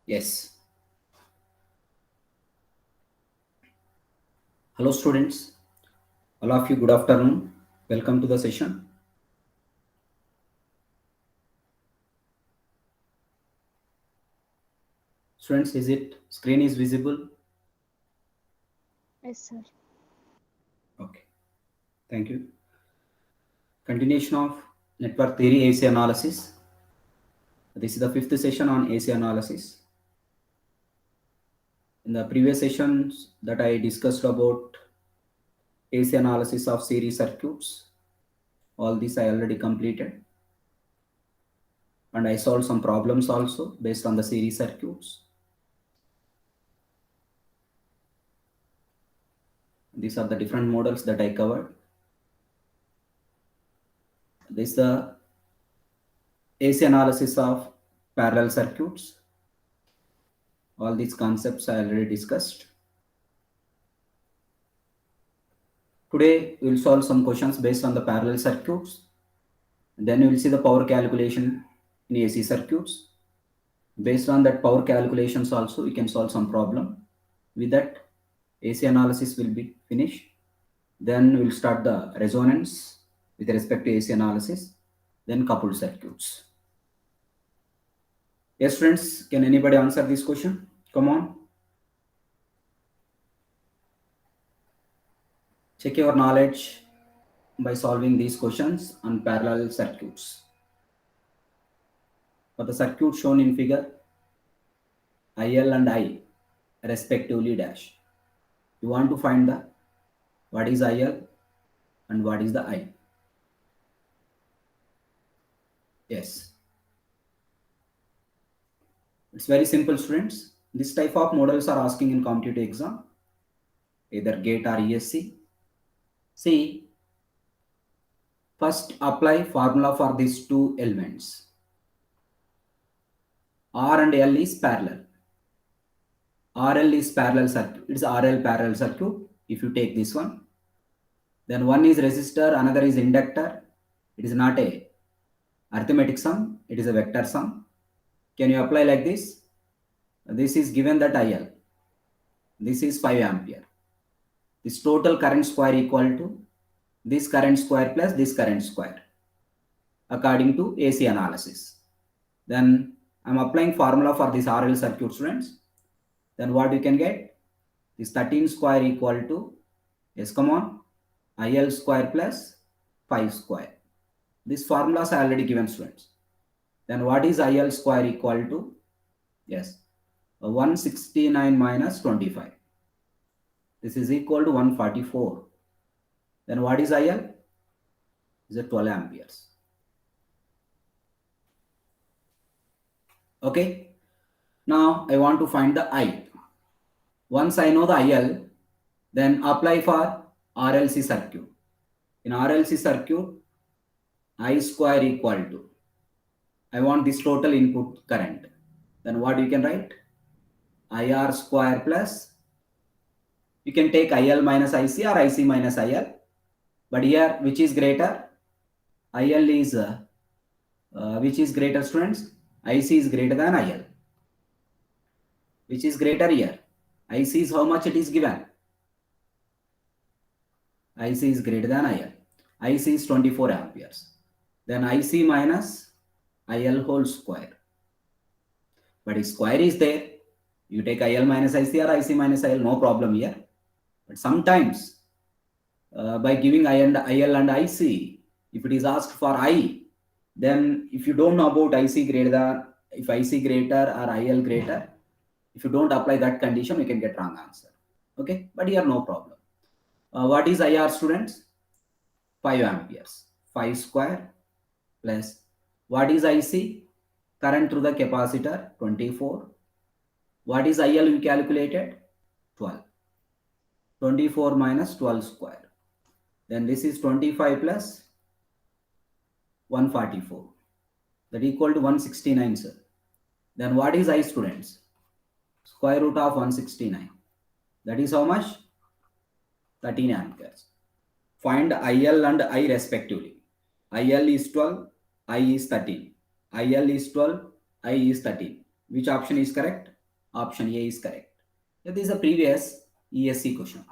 Yes. Hello, students. All of you, good afternoon. Welcome to the session. Students, is it screen is visible? Yes, sir. Okay. Thank you. Continuation of network theory AC analysis. This is the fifth session on AC analysis. In the previous sessions that I discussed about AC analysis of series circuits, all this I already completed. And I solved some problems also based on the series circuits. These are the different models that I covered. This is the AC analysis of parallel circuits. All these concepts I already discussed. Today we will solve some questions based on the parallel circuits. Then we will see the power calculation in AC circuits. Based on that power calculations also we can solve some problem. With that AC analysis will be finished. Then we will start the resonance with respect to AC analysis. Then coupled circuits. Yes, friends, can anybody answer this question? Come on. Check your knowledge by solving these questions on parallel circuits. For the circuit shown in figure, IL and I respectively dash. You want to find the what is IL and what is the I. Yes. It's very simple, students. This type of models are asking in competitive exam, either GATE or ESC. See, first apply formula for these two elements. R and L is parallel. RL is parallel circuit. It's RL parallel circuit. If you take this one, then one is resistor, another is inductor. It is not a arithmetic sum, it is a vector sum. Can you apply like this? This is given that IL. This is 5 ampere. This total current square equal to this current square plus this current square according to AC analysis. Then I'm applying formula for this RL circuit, students. Then what you can get? This 13 square equal to, yes, come on, IL square plus 5 square. These formulas are already given, students. Then what is IL square equal to? Yes, 169 minus 25. This is equal to 144. Then what is IL? Is it 12 amperes? Okay. Now I want to find the I. Once I know the IL, then apply for RLC circuit. In RLC circuit, I square equal to, I want this total input current. Then what you can write? IR square plus, you can take IL minus IC or IC minus IL. But here, which is greater? IL is, which is greater, students? IC is greater than IL. Which is greater here? IC is how much it is given? IC is greater than IL. IC is 24 amperes. Then IC minus IL whole square. But if square is there, you take IL minus IC or IC minus IL, no problem here. But sometimes by giving IL and IC, if it is asked for I, then if you don't know about IC greater than, if IC greater or IL greater, if you don't apply that condition, you can get wrong answer. Okay, but here no problem. What is IR, students? 5 amperes. 5 square plus what is IC? Current through the capacitor 24. What is IL we calculated? 12. 24 minus 12 square. Then this is 25 plus 144. That equal to 169, sir. Then what is I, students? Square root of 169. That is how much? 13 amperes. Find IL and I respectively. IL is 12, I is 13. IL is 12, I is 13. Which option is correct? Option A is correct. This is a previous ESC question.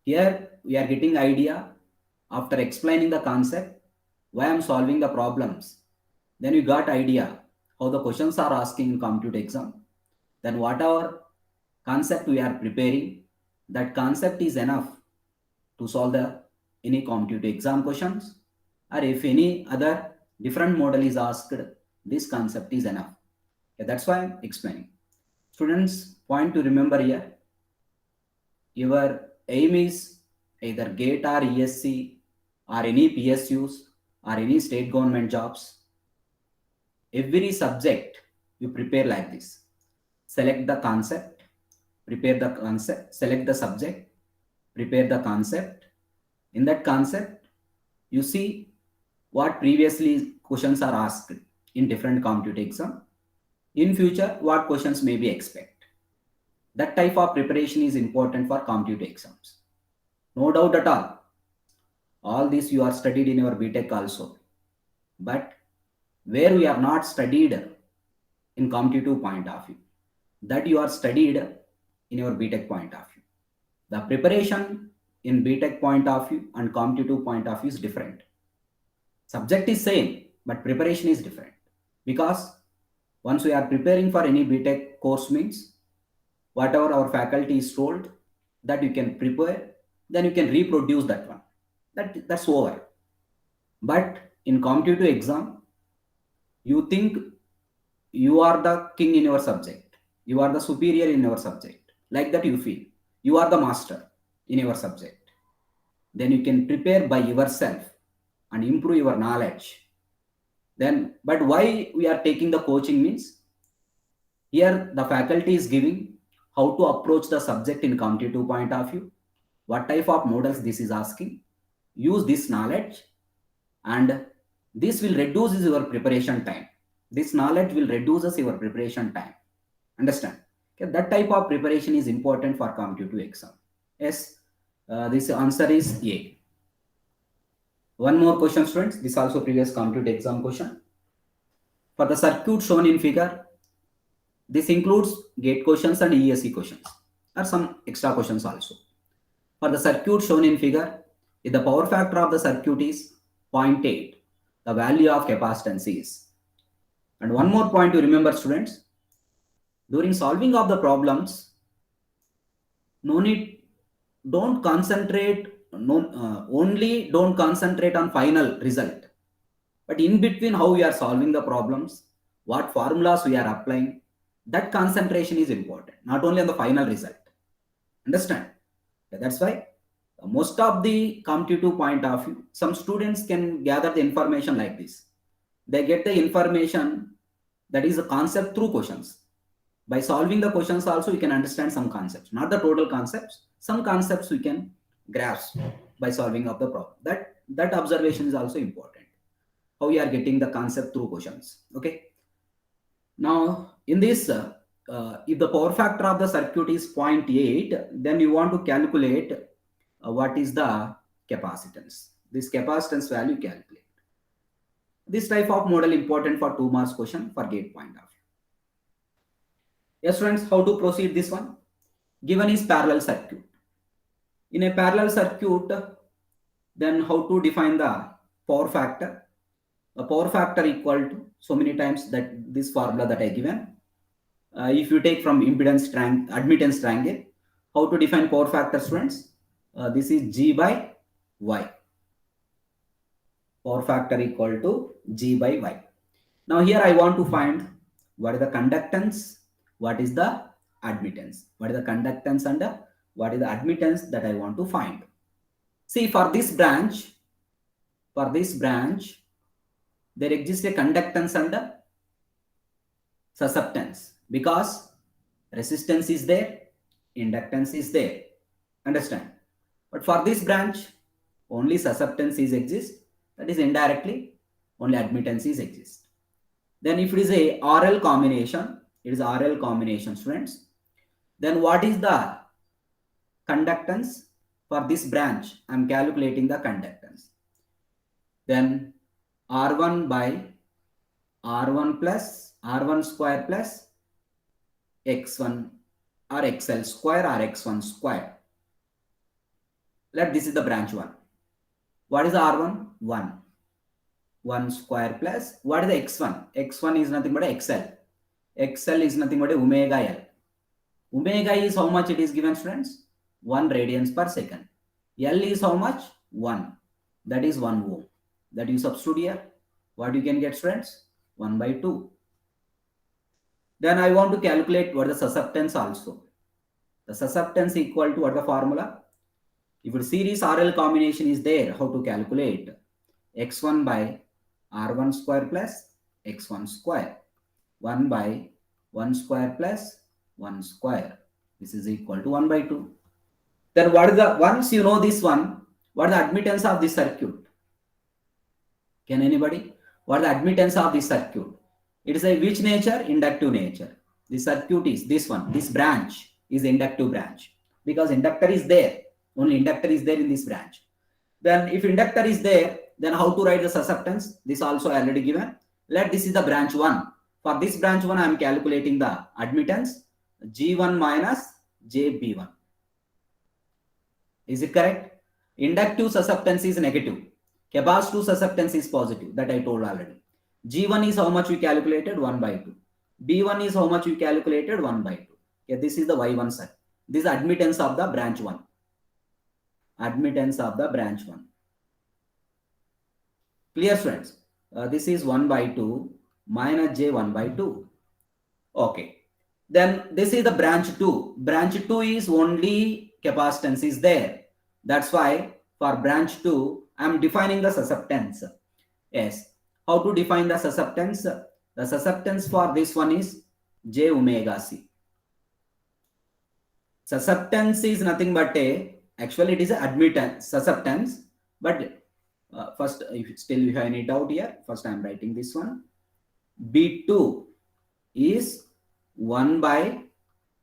Here we are getting idea after explaining the concept, why I am solving the problems. Then we got idea how the questions are asking in competitive exam. Then whatever concept we are preparing, that concept is enough to solve the any competitive exam questions, or if any other different model is asked, this concept is enough. Okay, that's why I'm explaining. Students, point to remember here, your aim is either GATE or ESC or any PSUs or any state government jobs. Every subject you prepare like this. Select the concept, prepare the concept, select the subject, prepare the concept. In that concept, you see what previously questions are asked in different competitive exam. In future, what questions may be expect. That type of preparation is important for competitive exams. No doubt at all. All this you are studied in your BTech also. But where we are not studied in competitive point of view, that you are studied in your BTech point of view. The preparation in BTech point of view and competitive point of view is different. Subject is same, but preparation is different. Because once we are preparing for any BTech course means, whatever our faculty is told, that you can prepare, then you can reproduce that one. That's over. But in competitive exam, you think you are the king in your subject. You are the superior in your subject. Like that you feel. You are the master in your subject. Then you can prepare by yourself and improve your knowledge. Then, but why we are taking the coaching means, here the faculty is giving how to approach the subject in competitive point of view, what type of models this is asking, use this knowledge, and this will reduce your preparation time. This knowledge will reduce your preparation time. Understand? Okay, that type of preparation is important for competitive exam. Yes, this answer is A. One more question, students. This also previous competitive exam question. For the circuit shown in figure, this includes GATE questions and ESC questions, or some extra questions also. For the circuit shown in figure, if the power factor of the circuit is 0.8, the value of capacitance is. And one more point to remember, students, during solving of the problems, don't concentrate on final result, but in between how we are solving the problems, what formulas we are applying, that concentration is important, not only on the final result. Understand? That's why most of the competitive point of view, some students can gather the information like this. They get the information, that is a concept, through questions. By solving the questions also, you can understand some concepts, not the total concepts. Some concepts we can grasp by solving of the problem. That observation is also important. How you are getting the concept through questions. Okay. Now, in this, if the power factor of the circuit is 0.8, then you want to calculate what is the capacitance. This capacitance value calculate. This type of model important for 2 marks question for GATE point of view. Yes, friends, how to proceed this one? Given is parallel circuit. In a parallel circuit, then how to define the power factor? The power factor equal to so many times that this formula that I given. If you take from admittance triangle, how to define power factor, students? This is G by Y. Power factor equal to G by Y. Now here I want to find what is the conductance, what is the admittance. What is the conductance and what is the admittance that I want to find. See, for this branch, there exists a conductance and susceptance, because resistance is there, inductance is there. Understand? But for this branch, only susceptance is exist. That is indirectly only admittance is exist. Then if it is a RL combination, it is RL combination, students. Then what is the conductance for this branch? I am calculating the conductance. Then R1 by R1 plus R1 square plus X1 or XL square or X1 square. Let this is the branch 1. What is the R1? 1. 1 square plus, what is the X1? X1 is nothing but XL. XL is nothing but omega L. Omega is how much it is given, students? 1 radians per second. L is how much? 1. That is 1 ohm. That you substitute here. What you can get, students? 1 by 2. Then I want to calculate what the susceptance also. The susceptance equal to what the formula? If a series RL combination is there, how to calculate? X1 by R1 square plus X1 square. 1 by 1 square plus 1 square. This is equal to 1 by 2. Then what is the, once you know this one, what is the admittance of this circuit? Can anybody? What is the admittance of this circuit? It is a which nature? Inductive nature. The circuit is this one. This branch is inductive branch because inductor is there. Only inductor is there in this branch. Then if inductor is there, then how to write the susceptance? This also already given. Let this is the branch 1. For this branch 1, I am calculating the admittance G1 minus JB1. Is it correct? Inductive susceptance is negative. Capacitive susceptance is positive. That I told already. G1 is how much we calculated? 1 by 2. B1 is how much we calculated? 1 by 2. Okay, this is the Y1 side. This is admittance of the branch 1. Admittance of the branch 1. Clear, friends? This is 1 by 2 minus J 1 by 2. Okay. Then this is the branch 2. Branch 2 is only capacitance is there. That's why for branch 2, I am defining the susceptance. Yes. How to define the susceptance? The susceptance for this one is J omega C. Susceptance is nothing but actually it is a admittance, susceptance. But first, if still you have any doubt here, first I am writing this one. B2 is 1 by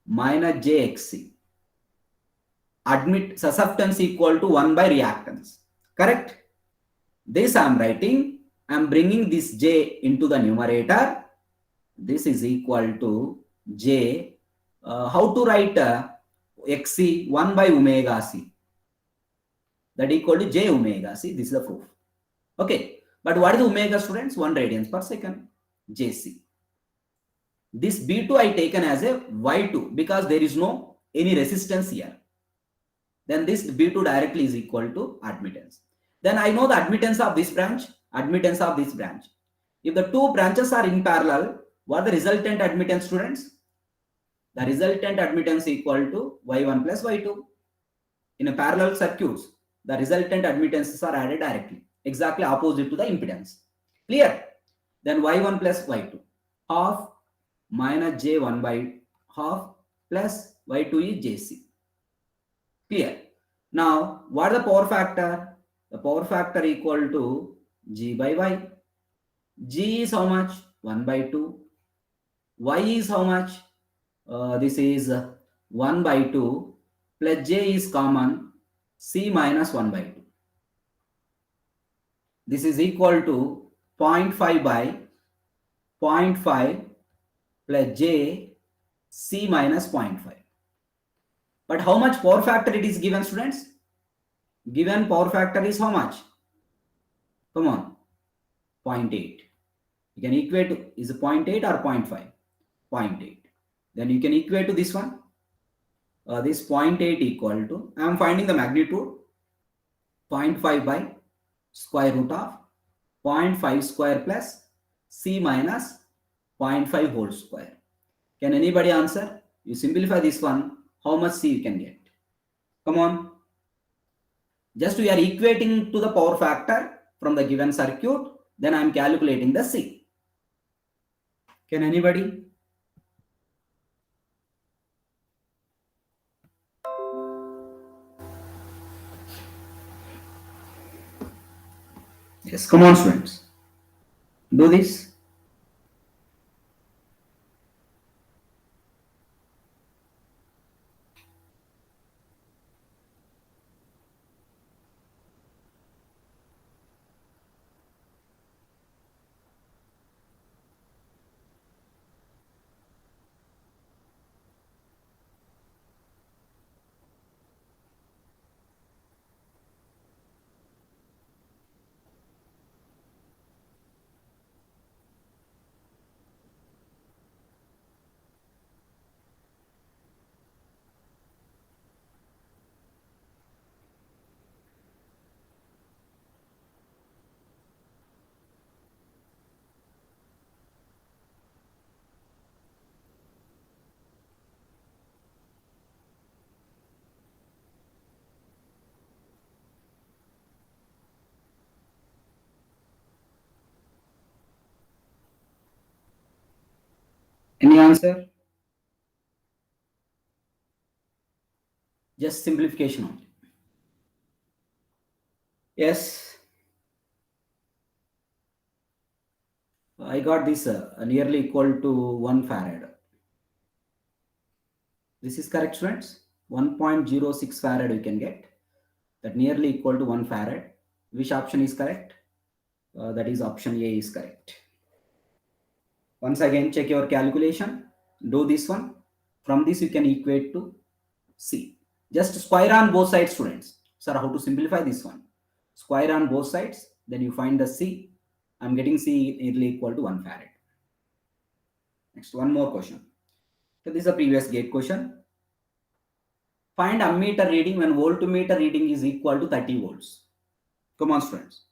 minus JXC. Admit susceptance equal to 1 by reactance. Correct? This I am writing. I am bringing this J into the numerator. This is equal to J. How to write XC? 1 by omega C. That equal to J omega C. This is the proof. Okay. But what is omega, students? 1 radians per second. JC. This B2 I taken as a Y2 because there is no any resistance here. Then this B2 directly is equal to admittance. Then I know the admittance of this branch, admittance of this branch. If the two branches are in parallel, what the resultant admittance, students? The resultant admittance equal to Y1 plus Y2. In a parallel circuits, the resultant admittances are added directly, exactly opposite to the impedance. Clear? Then Y1 plus Y2. Half minus J1 by half plus Y2 is JC. Clear? Now, what is the power factor? The power factor equal to G by Y. G is how much? 1 by 2. Y is how much? This is 1 by 2 plus J is common, C minus 1 by 2. This is equal to 0.5 by 0.5 plus J C minus 0.5. But how much power factor it is given, students? Given power factor is how much? Come on. 0.8. You can equate to, is it 0.8 or 0.5? 0.8. Then you can equate to this one. This 0.8 equal to, I am finding the magnitude 0.5 by square root of 0.5 square plus C minus 0.5 whole square. Can anybody answer? You simplify this one, how much C you can get? Come on. Just we are equating to the power factor from the given circuit, then I am calculating the C. Can anybody? Yes, come on, students. Do this. Any answer? Just simplification only. Yes. I got this nearly equal to 1 farad. This is correct, students. 1.06 farad you can get. That nearly equal to 1 farad. Which option is correct? That is option A is correct. Once again, check your calculation. Do this one. From this, you can equate to C. Just square on both sides, students. Sir, how to simplify this one? Square on both sides. Then you find the C. I'm getting C nearly equal to 1 farad. Next, one more question. So this is a previous gate question. Find ammeter reading when voltmeter reading is equal to 30 volts. Come on, students.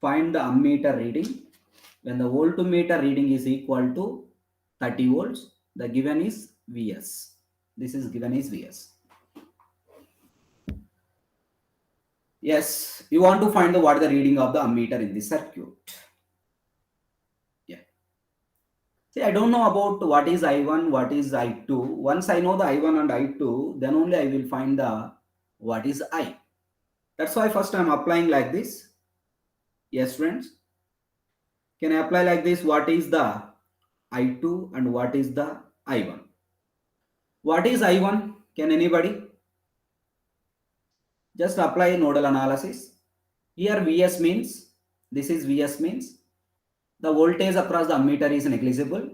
Find the ammeter reading when the voltmeter reading is equal to 30 volts. The given is Vs. This is given is Vs. Yes, you want to find what is the reading of the ammeter in this circuit. Yeah. See, I don't know about what is I1, what is I2. Once I know the I1 and I2, then only I will find the what is I. That's why first I'm applying like this. Yes, friends. Can I apply like this? What is the I2 and what is the I1? What is I1? Can anybody? Just apply nodal analysis. Here Vs means, this is Vs means, the voltage across the ammeter is negligible.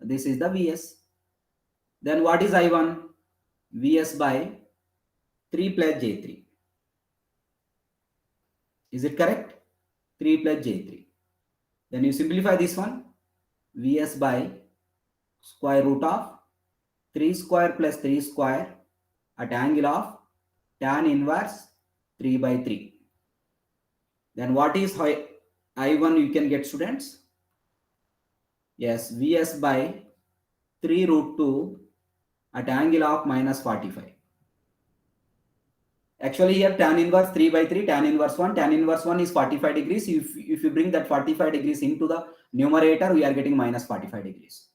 This is the Vs. Then what is I1? Vs by 3 plus J3. Is it correct? 3 plus J3. Then you simplify this one. Vs by square root of 3 square plus 3 square at angle of tan inverse 3 by 3. Then what is I1 you can get, students? Yes, Vs by 3 root 2 at angle of minus 45. Actually here tan inverse 3 by 3, tan inverse 1 is 45 degrees. If you bring that 45 degrees into the numerator, we are getting minus 45 degrees.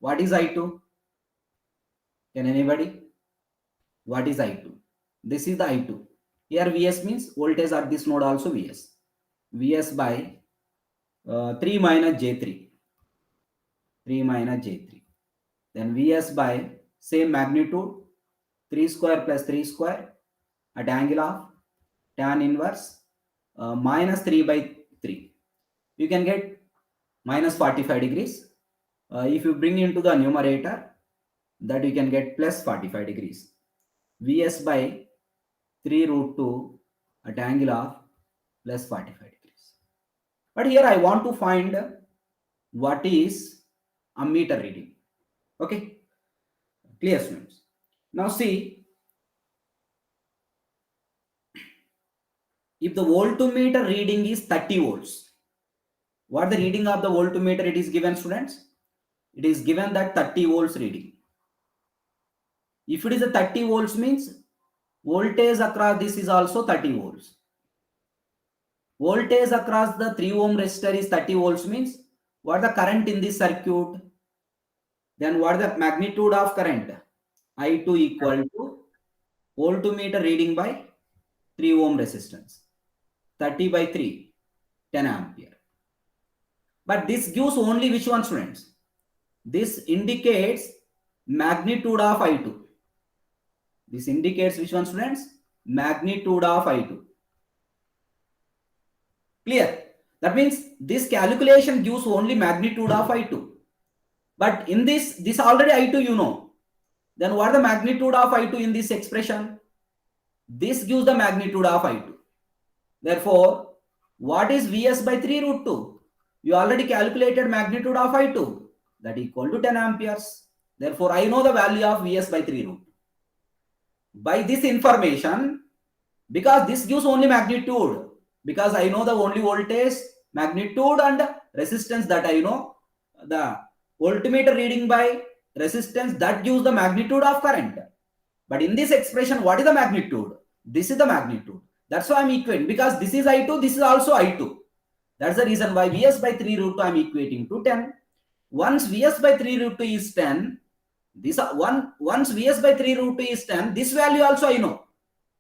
What is I2? Can anybody? What is I2? This is the I2. Here Vs means voltage at this node also Vs. Vs by 3 minus J3. 3 minus J3. Then Vs by same magnitude 3 square plus 3 square at angle of tan inverse minus 3 by 3. You can get minus 45 degrees. If you bring into the numerator, that you can get plus 45 degrees. Vs by 3 root 2 at angle of plus 45 degrees. But here I want to find what is ammeter reading. Okay, clear, students? Now see, if the voltmeter reading is 30 volts, what the reading of the voltmeter it is given, students? It is given that 30 volts reading. If it is a 30 volts means voltage across this is also 30 volts. Voltage across the 3 ohm resistor is 30 volts means what the current in this circuit? Then what the magnitude of current? I2 equal to voltmeter reading by 3 ohm resistance. 30 by 3, 10 ampere. But this gives only which one, students? This indicates magnitude of I2. This indicates which one, students? Magnitude of I2. Clear? That means this calculation gives only magnitude of I2. But in this already I2 you know. Then what is the magnitude of I2 in this expression? This gives the magnitude of I2. Therefore, what is Vs by 3 root 2? You already calculated magnitude of I2. That equal to 10 amperes. Therefore, I know the value of Vs by 3 root. By this information, because this gives only magnitude, because I know the only voltage, magnitude and resistance that I know, the voltmeter reading by resistance that gives the magnitude of current. But in this expression, what is the magnitude? This is the magnitude. That's why I'm equating, because this is I2, this is also I2. That's the reason why Vs by 3 root 2 I'm equating to 10. Once Vs by 3 root 2 is 10, once Vs by 3 root 2 is 10, this value also I know.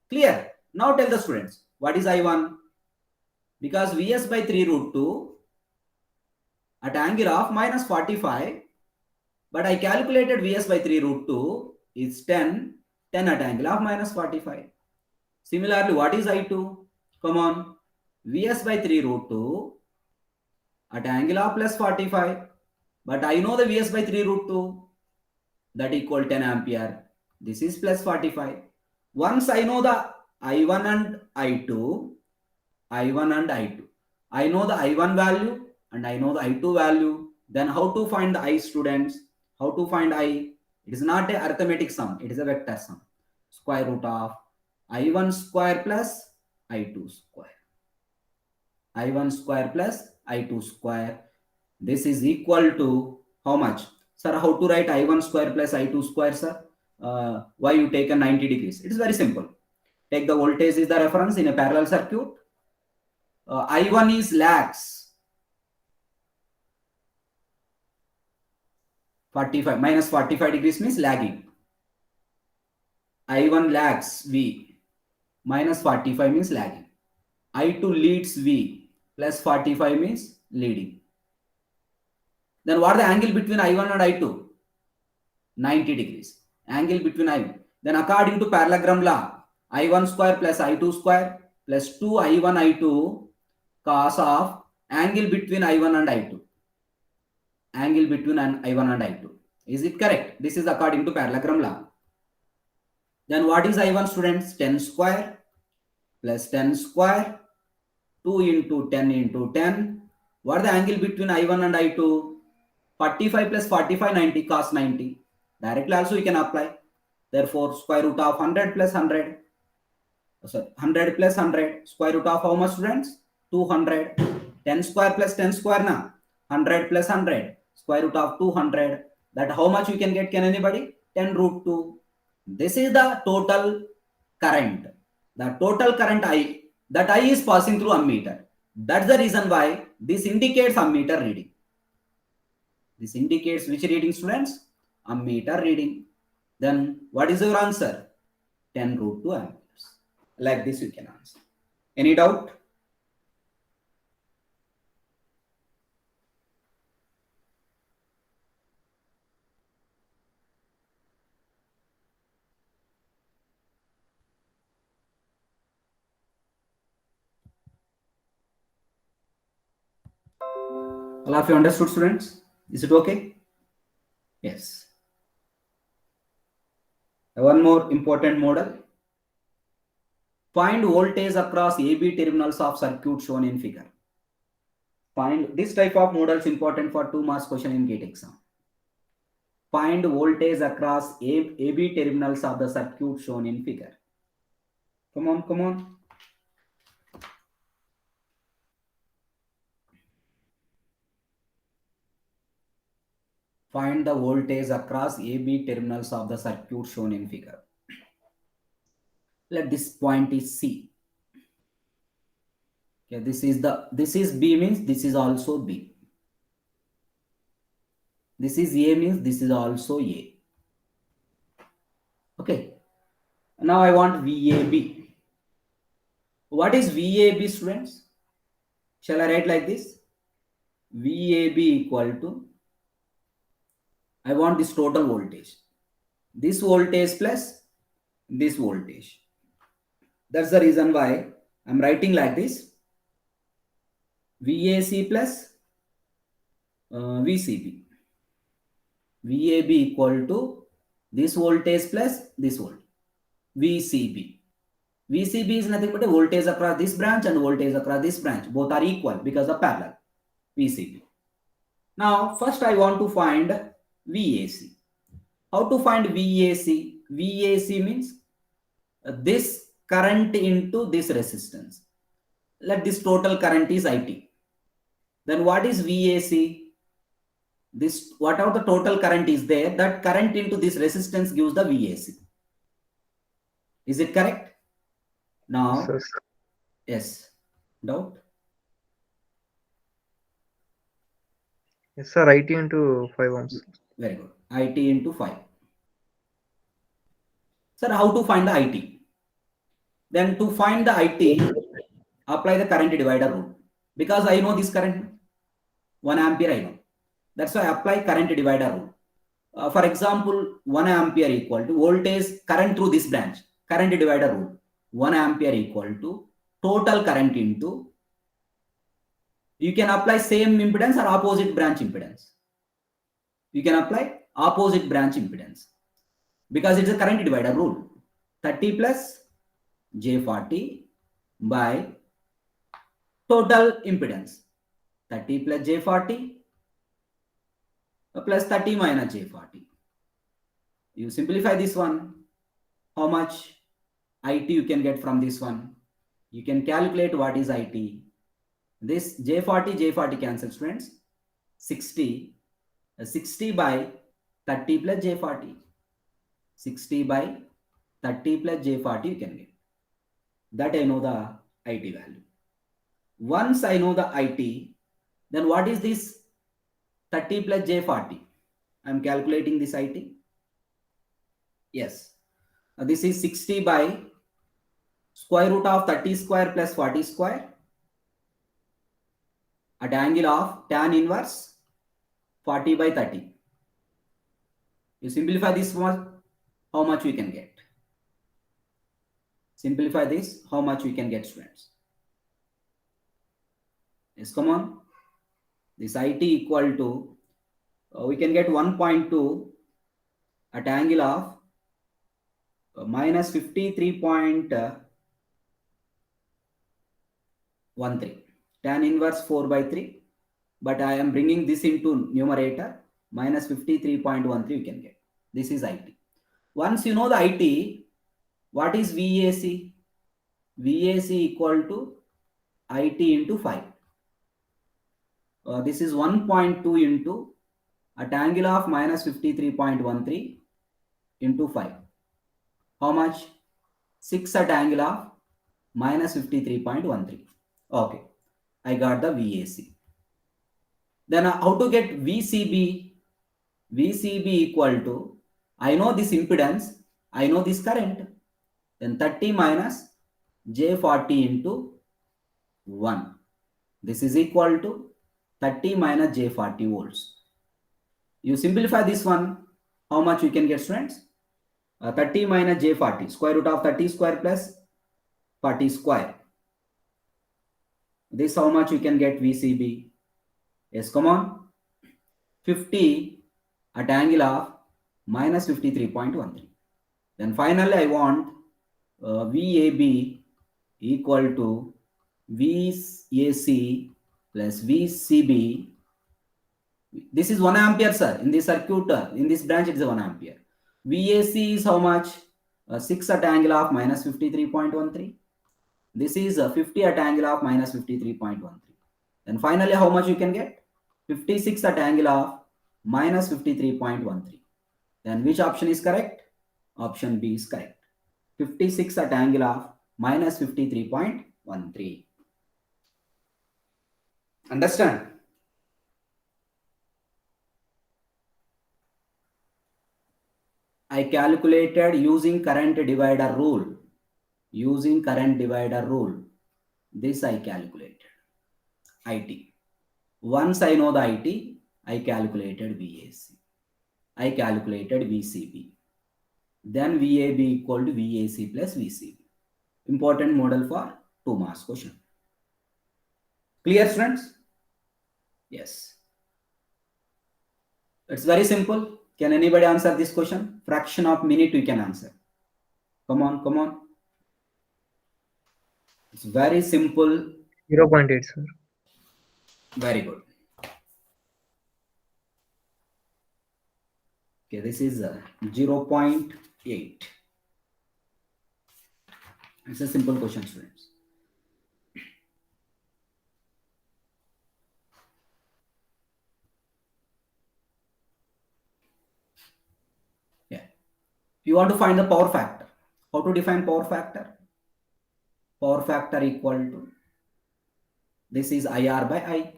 Clear? Now tell the students, what is I1? Because Vs by 3 root 2 at angle of minus 45, but I calculated Vs by 3 root 2 is 10 at angle of minus 45. Similarly, what is I2? Come on. Vs by 3 root 2 at angle of plus 45. But I know the Vs by 3 root 2 that equal 10 ampere. This is plus 45. Once I know the I1 and I2, I know the I1 value and I know the I2 value. Then how to find the I, students? How to find I? It is not a arithmetic sum. It is a vector sum. Square root of I1 square plus I2 square. I1 square plus I2 square. This is equal to how much? Sir, how to write I1 square plus I2 square, sir? Why you take a 90 degrees? It is very simple. Take the voltage is the reference in a parallel circuit. I1 is lags. 45 minus 45 degrees means lagging. I1 lags V. Minus 45 means lagging. I2 leads V. Plus 45 means leading. Then what is the angle between I1 and I2? 90 degrees. Angle between I1. Then according to parallelogram law, I1 square plus I2 square plus 2 I1 I2 cos of angle between I1 and I2. Angle between I1 and I2. Is it correct? This is according to parallelogram law. Then what is I1, students? 10 square plus 10 square, 2 into 10 into 10. What is the angle between I1 and I2? 45 plus 45, 90 cos 90. Directly also we can apply. Therefore, square root of 100 plus 100. Sorry, 100 plus 100. Square root of how much, students? 200. 10 square plus 10 square na? 100 plus 100. Square root of 200. That how much we can get? Can anybody? 10 root 2. This is the total current. The total current I, that I is passing through ammeter. That's the reason why this indicates ammeter reading. This indicates which reading, students? Ammeter reading. Then what is your answer? 10 root 2 amperes. Like this you can answer. Any doubt? All of you understood, students? Is it okay? Yes. One more important model. Find voltage across AB terminals of circuit shown in figure. Find this type of model is important for 2 marks question in GATE exam. Find voltage across AB terminals of the circuit shown in figure. Come on, come on. Find the voltage across AB terminals of the circuit shown in figure. Let this point is C. Okay, this is B means this is also B. This is A means this is also A. Okay. Now I want VAB. What is VAB, students? Shall I write like this? VAB equal to, I want this total voltage. This voltage plus this voltage. That's the reason why I'm writing like this. VAC plus VCB. VAB equal to this voltage plus this voltage. VCB. VCB is nothing but a voltage across this branch and voltage across this branch. Both are equal because of parallel. VCB. Now, first I want to find VAC. How to find VAC? VAC means this current into this resistance. Let this total current is IT. Then what is VAC? This, whatever the total current is there, that current into this resistance gives the VAC. Is it correct? Now, yes. Doubt? Yes, sir. IT into 5 ohms. Very good. IT into 5. Sir, how to find the IT? Then to find the IT, apply the current divider rule. Because I know this current, 1 ampere I know. That's why I apply current divider rule. For example, 1 ampere equal to voltage current through this branch. Current divider rule. 1 ampere equal to total current into, you can apply same impedance or opposite branch impedance. You can apply opposite branch impedance because it's a current divider rule. 30 plus J40 by total impedance. 30 plus J40 plus 30 minus J40. You simplify this one. How much IT you can get from this one? You can calculate what is IT. This J40 cancel, students. 60. 60 by 30 plus J40. 60 by 30 plus J40 you can get. That I know the IT value. Once I know the IT, then what is this 30 plus J40? I am calculating this IT. Yes. This is 60 by square root of 30 square plus 40 square at angle of tan inverse 40 by 30. You simplify this one, how much we can get? Simplify this, how much we can get, students? Yes, come on. This IT equal to, we can get 1.2 at angle of minus 53.13. Tan inverse 4 by 3. But I am bringing this into numerator. Minus 53.13 you can get. This is IT. Once you know the IT, what is VAC? VAC equal to IT into 5. This is 1.2 into at angle of minus 53.13 into 5. How much? 6 at angle of minus 53.13. Okay, I got the VAC. Then how to get VCB? VCB equal to, I know this impedance, I know this current. Then 30 minus J40 into 1. This is equal to 30 minus J40 volts. You simplify this one, how much you can get, students? 30 minus J40, square root of 30 square plus 40 square. This how much you can get VCB? Yes, come on. 50 at angle of minus 53.13. Then finally I want VAB equal to VAC plus VCB. This is 1 ampere, sir. In this circuit, in this branch, it is 1 ampere. VAC is how much? 6 at angle of minus 53.13. This is 50 at angle of minus 53.13. Then finally, how much you can get? 56 at angle of minus 53.13. Then which option is correct? Option B is correct. 56 at angle of minus 53.13. Understand? I calculated using current divider rule. Using current divider rule. This I calculated. IT. Once I know the IT, I calculated VAC. I calculated VCB. Then VAB equal to VAC plus VCB. Important model for 2 marks question. Clear, students? Yes. It's very simple. Can anybody answer this question? Fraction of minute you can answer. Come on, come on. It's very simple. 0.8, sir. Very good. Okay, this is 0.8. It's a simple question, students. Yeah. You want to find the power factor. How to define power factor? Power factor equal to, this is IR by I.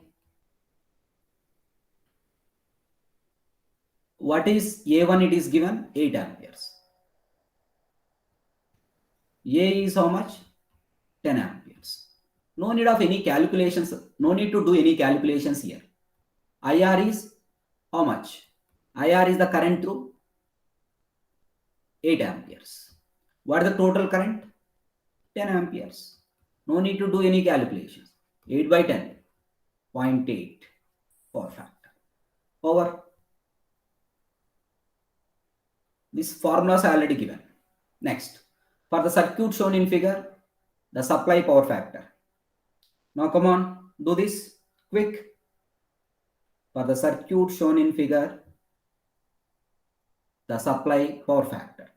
what is A1? It is given 8 amperes. A is how much? 10 amperes. No need of any calculations. No need to do any calculations here. IR is how much? IR is the current through 8 amperes. What is the total current? 10 amperes. No need to do any calculations. 8 by 10, 0.8 power factor. Over. This formula is already given. Next, for the circuit shown in figure, the supply power factor. Now come on, do this quick. For the circuit shown in figure, the supply power factor.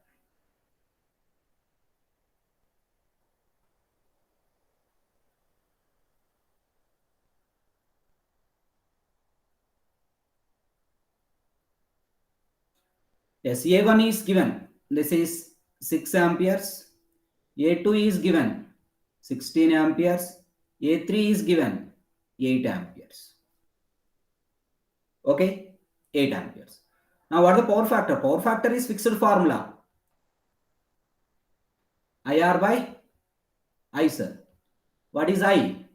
Yes, A1 is given. This is 6 amperes. A2 is given 16 amperes. A3 is given 8 amperes. Okay, 8 amperes. Now what is the power factor? Power factor is fixed formula. IR by I, sir. What is I?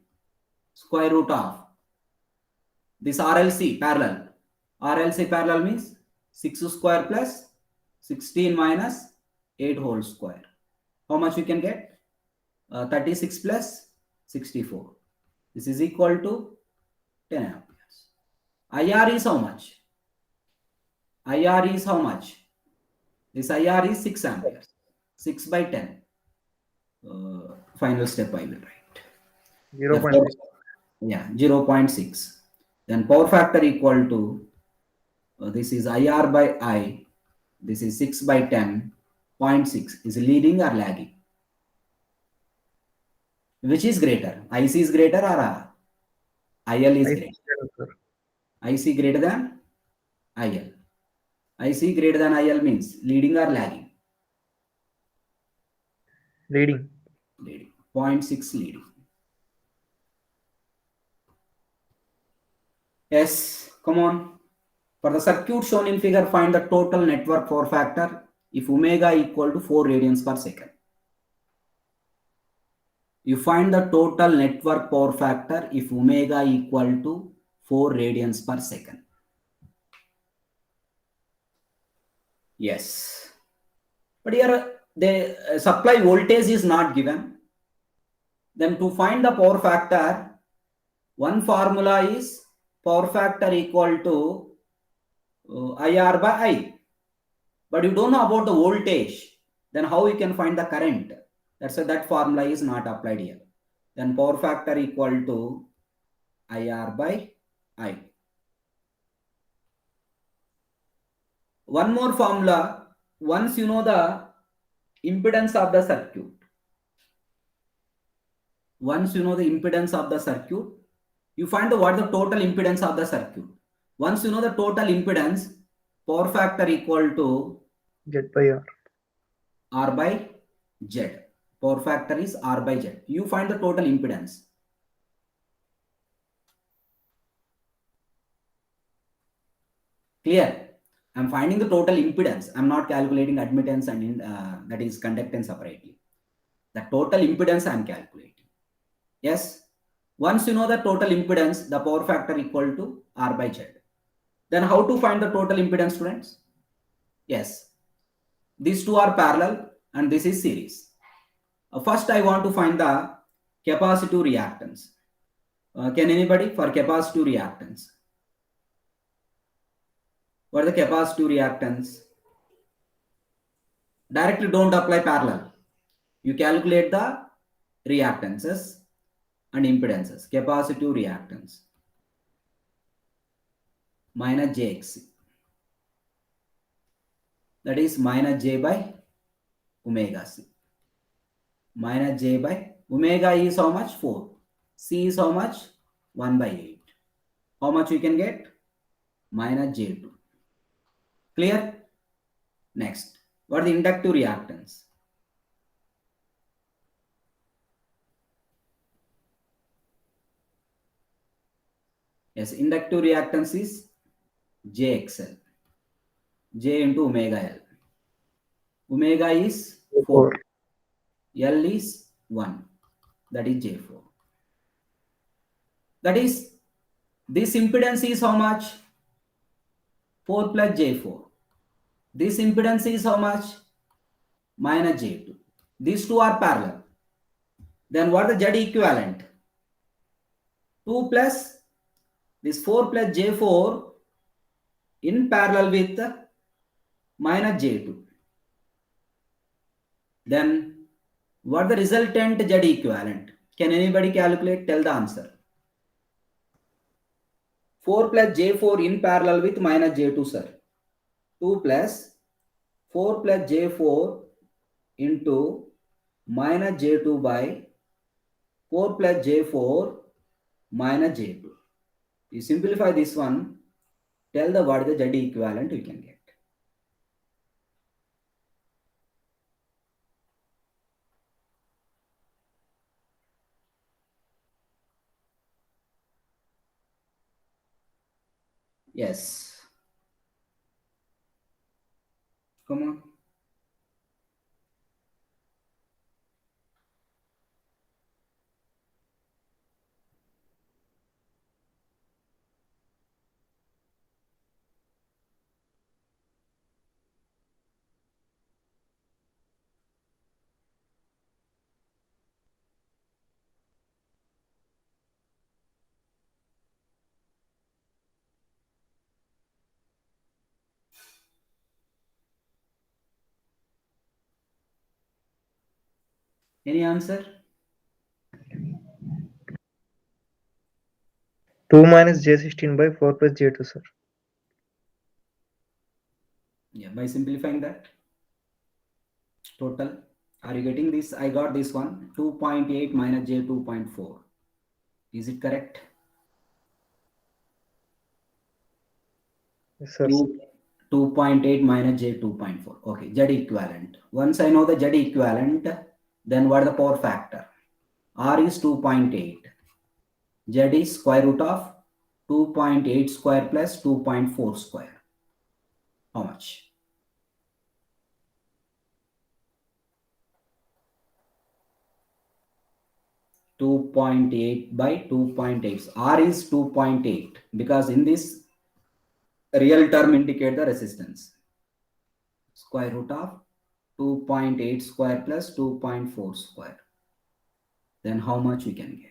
Square root of this RLC parallel. RLC parallel means 6 square plus 16 minus 8 whole square. How much we can get? 36 plus 64. This is equal to 10 amperes. IR is how much? IR is how much? This IR is 6 amperes. 6 by 10. Final step I will write. 0.6. Yeah, 0.6. Then power factor equal to, this is IR by I. This is 6 by 10. 0.6 is leading or lagging. Which is greater? IC is greater or IL is greater? Sir. IC greater than IL. IC greater than IL means leading or lagging? Leading. Leading. 0.6 leading. Yes, come on. For the circuit shown in figure, find the total network power factor if omega equal to 4 radians per second. You find the total network power factor if omega equal to 4 radians per second. Yes. But here the supply voltage is not given. Then to find the power factor, one formula is power factor equal to IR by I. But you don't know about the voltage. Then how you can find the current? That's why that formula is not applied here. Then power factor equal to IR by I. One more formula. Once you know the impedance of the circuit. Once you know the impedance of the circuit, you find what the total impedance of the circuit. Once you know the total impedance, power factor equal to Z by R. R by Z. Power factor is R by Z. You find the total impedance. Clear? I'm finding the total impedance. I'm not calculating admittance and that is conductance separately. The total impedance I'm calculating. Yes. Once you know the total impedance, the power factor equal to R by Z. Then how to find the total impedance, students? Yes. These two are parallel and this is series. First, I want to find the capacitive reactance. Can anybody for capacitive reactance? What is the capacitive reactance? Directly don't apply parallel. You calculate the reactances and impedances. Capacitive reactance minus jXc. That is minus J by omega C. Minus J by omega is how much? 4. C is how much? 1 by 8. How much we can get? Minus J2. Clear? Next, what are the inductive reactance? Yes, inductive reactance is JXL. J into omega L. Omega is 4. 4. L is 1. That is J4. That is, this impedance is how much? 4 plus J4. This impedance is how much? Minus J2. These two are parallel. Then what is the Z equivalent? 2 plus this 4 plus J4 in parallel with minus J2. Then what the resultant Z equivalent? Can anybody calculate? Tell the answer. 4 plus J4 in parallel with minus J2, sir. 2 plus 4 plus J4 into minus J2 by 4 plus J4 minus J2. You simplify this one, tell the what is the Z equivalent you can get. Yes. Come on. Any answer? 2 minus J16 by 4 plus J2, sir. Yeah, by simplifying that. Total. Are you getting this? I got this one. 2.8 minus J 2.4. Is it correct? Yes, sir. 2.8 minus J 2.4. Okay, Z equivalent. Once I know the Z equivalent, then what is the power factor? R is 2.8. Z is square root of 2.8 square plus 2.4 square. How much? .8 by 2.8. R is 2.8 because in this real term indicate the resistance. Square root of 2.8 square plus 2.4 square. Then how much we can get?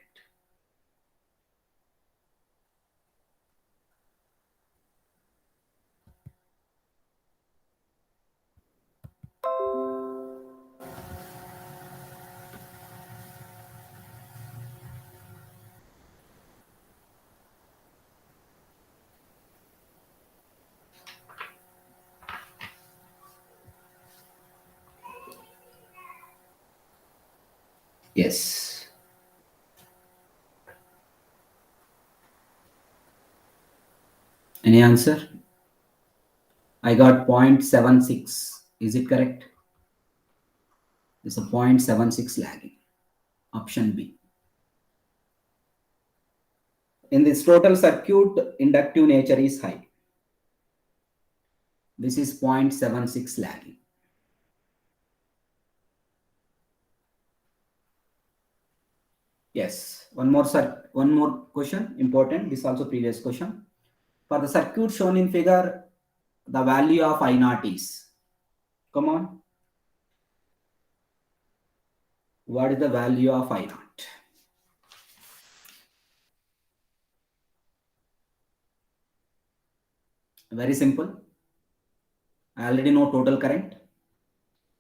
Yes. Any answer? I got 0.76. Is it correct? It's a 0.76 lagging. Option B. In this total circuit, inductive nature is high. This is 0.76 lagging. Yes. One more question. Important. This also previous question. For the circuit shown in figure, the value of I naught is. Come on. What is the value of I naught? Very simple. I already know total current.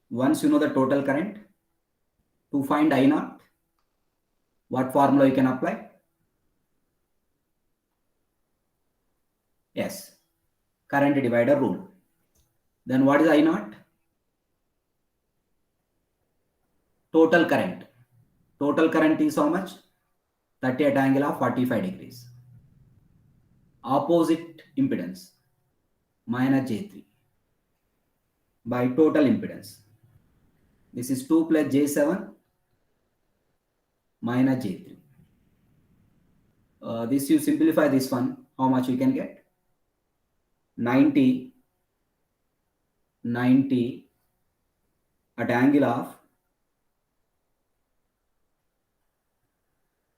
Once you know the total current, to find I naught, what formula you can apply? Yes, current divider rule. Then what is I naught? Total current. Total current is how much? 30 at angle of 45 degrees. Opposite impedance minus J3 by total impedance. This is 2 plus J7 minus J3. This you simplify this one, how much you can get? 90 90 at angle of,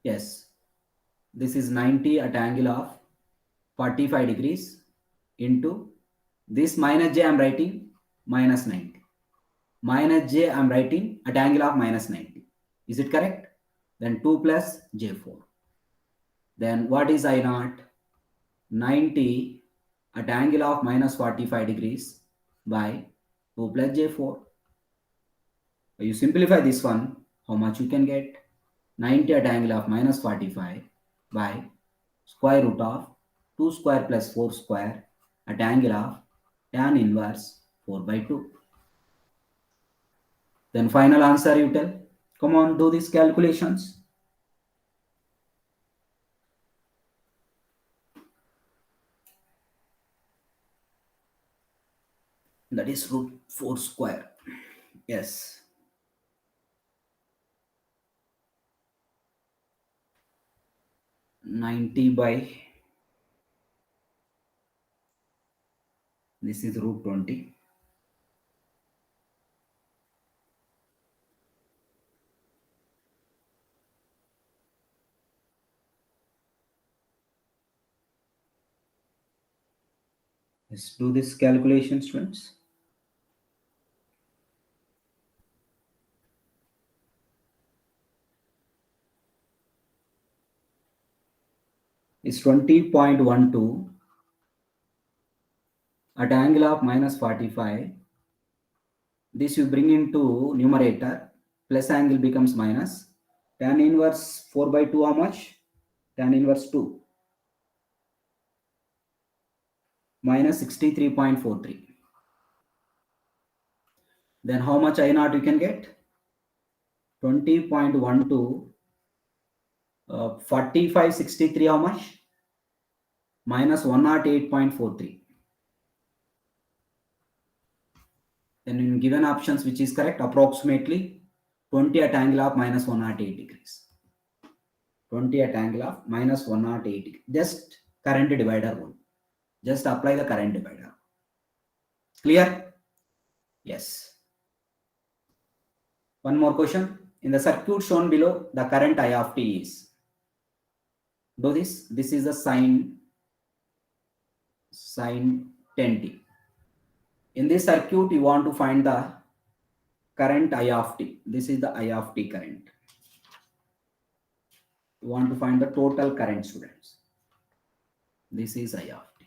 yes, this is 90 at angle of 45 degrees into this minus j I am writing minus 90. Minus j I am writing at angle of minus 90. Is it correct? Then 2 plus j4. Then what is I naught? 90 at angle of minus 45 degrees by 2 plus j4. You simplify this one, how much you can get? 90 at angle of minus 45 by square root of 2 square plus 4 square at angle of tan inverse 4 by 2. Then final answer you tell. Come on, do these calculations. That is root 4 square. Yes. Ninety by, this is root 20. Let's do this calculation, students. It's 20.12 at angle of minus 45. This you bring into numerator, plus angle becomes minus. Tan inverse 4 by 2, how much? Tan inverse 2. Minus 63.43. Then how much I naught you can get? 20.12. 4563 how much? Minus 108.43. Then in given options, which is correct? Approximately 20 at angle of minus 108 degrees. 20 at angle of minus 108 degrees. Just current divider rule. Just apply the current divider. Clear? Yes. One more question. In the circuit shown below, the current I of t is. Do this. This is the sine 10t. In this circuit, you want to find the current I of t. This is the I of t current. You want to find the total current, students. This is I of t.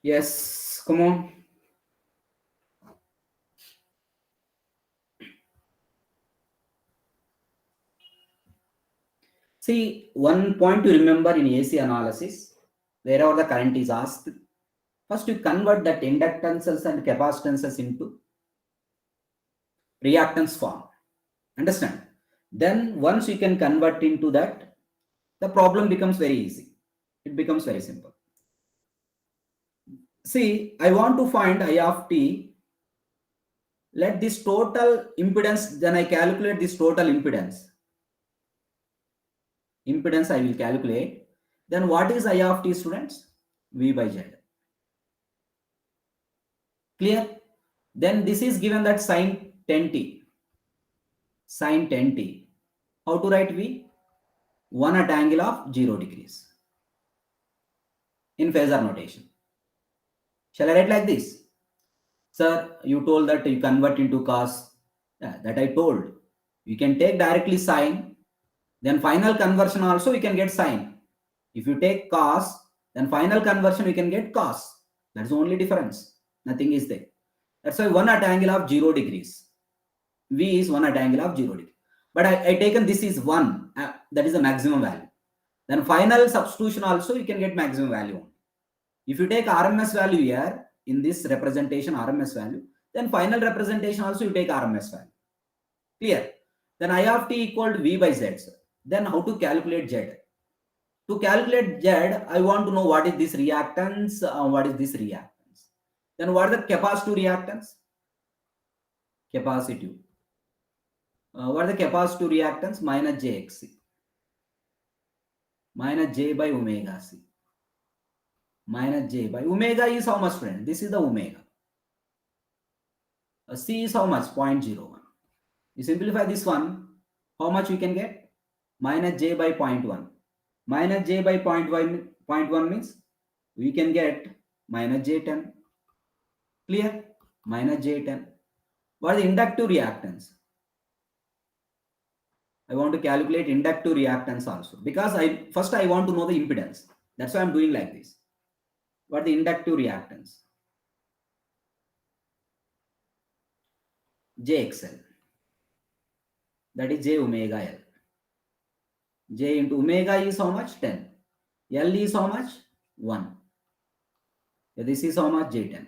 Yes, come on. See, one point to remember in AC analysis, wherever the current is asked, first you convert that inductances and capacitances into reactance form. Understand? Then once you can convert into that, the problem becomes very easy. It becomes very simple. See, I want to find I of t. Let this total impedance, then I calculate this total impedance. Impedance I will calculate. Then what is I of t, students? V by Z. Clear? Then this is given that sine 10t. Sine 10t. How to write V? 1 at angle of 0 degrees. In phasor notation. Shall I write like this? Sir, you told that you convert into cos. Yeah, that I told. You can take directly sine. Then final conversion also you can get sine. If you take cos, then final conversion you can get cos. That's the only difference. Nothing is there. That's why 1 at angle of 0 degrees. V is 1 at angle of 0 degree. But I taken this is 1. That is the maximum value. Then final substitution also you can get maximum value. If you take RMS value here, in this representation RMS value, then final representation also you take RMS value. Clear? Then I of t equal to V by Z. Sir. Then how to calculate Z? To calculate Z, I want to know what is this reactance, what is this reactance. Then what is the capacitive reactance? Capacitive. What is the capacitive reactance? Minus jXc. Minus j by omega c. minus j by omega is how much, friend? This is the omega. C is how much? 0.01. You simplify this one, how much we can get? Minus j by 0.1. Minus j by 0.1 means we can get minus j10. Clear? Minus j10. What is the inductive reactance? I want to calculate inductive reactance also, because first I want to know the impedance. That's why I'm doing like this. What is the inductive reactance? Jxl. That is j omega L. J into omega is how much? 10. L is how much? 1. This is how much? J10.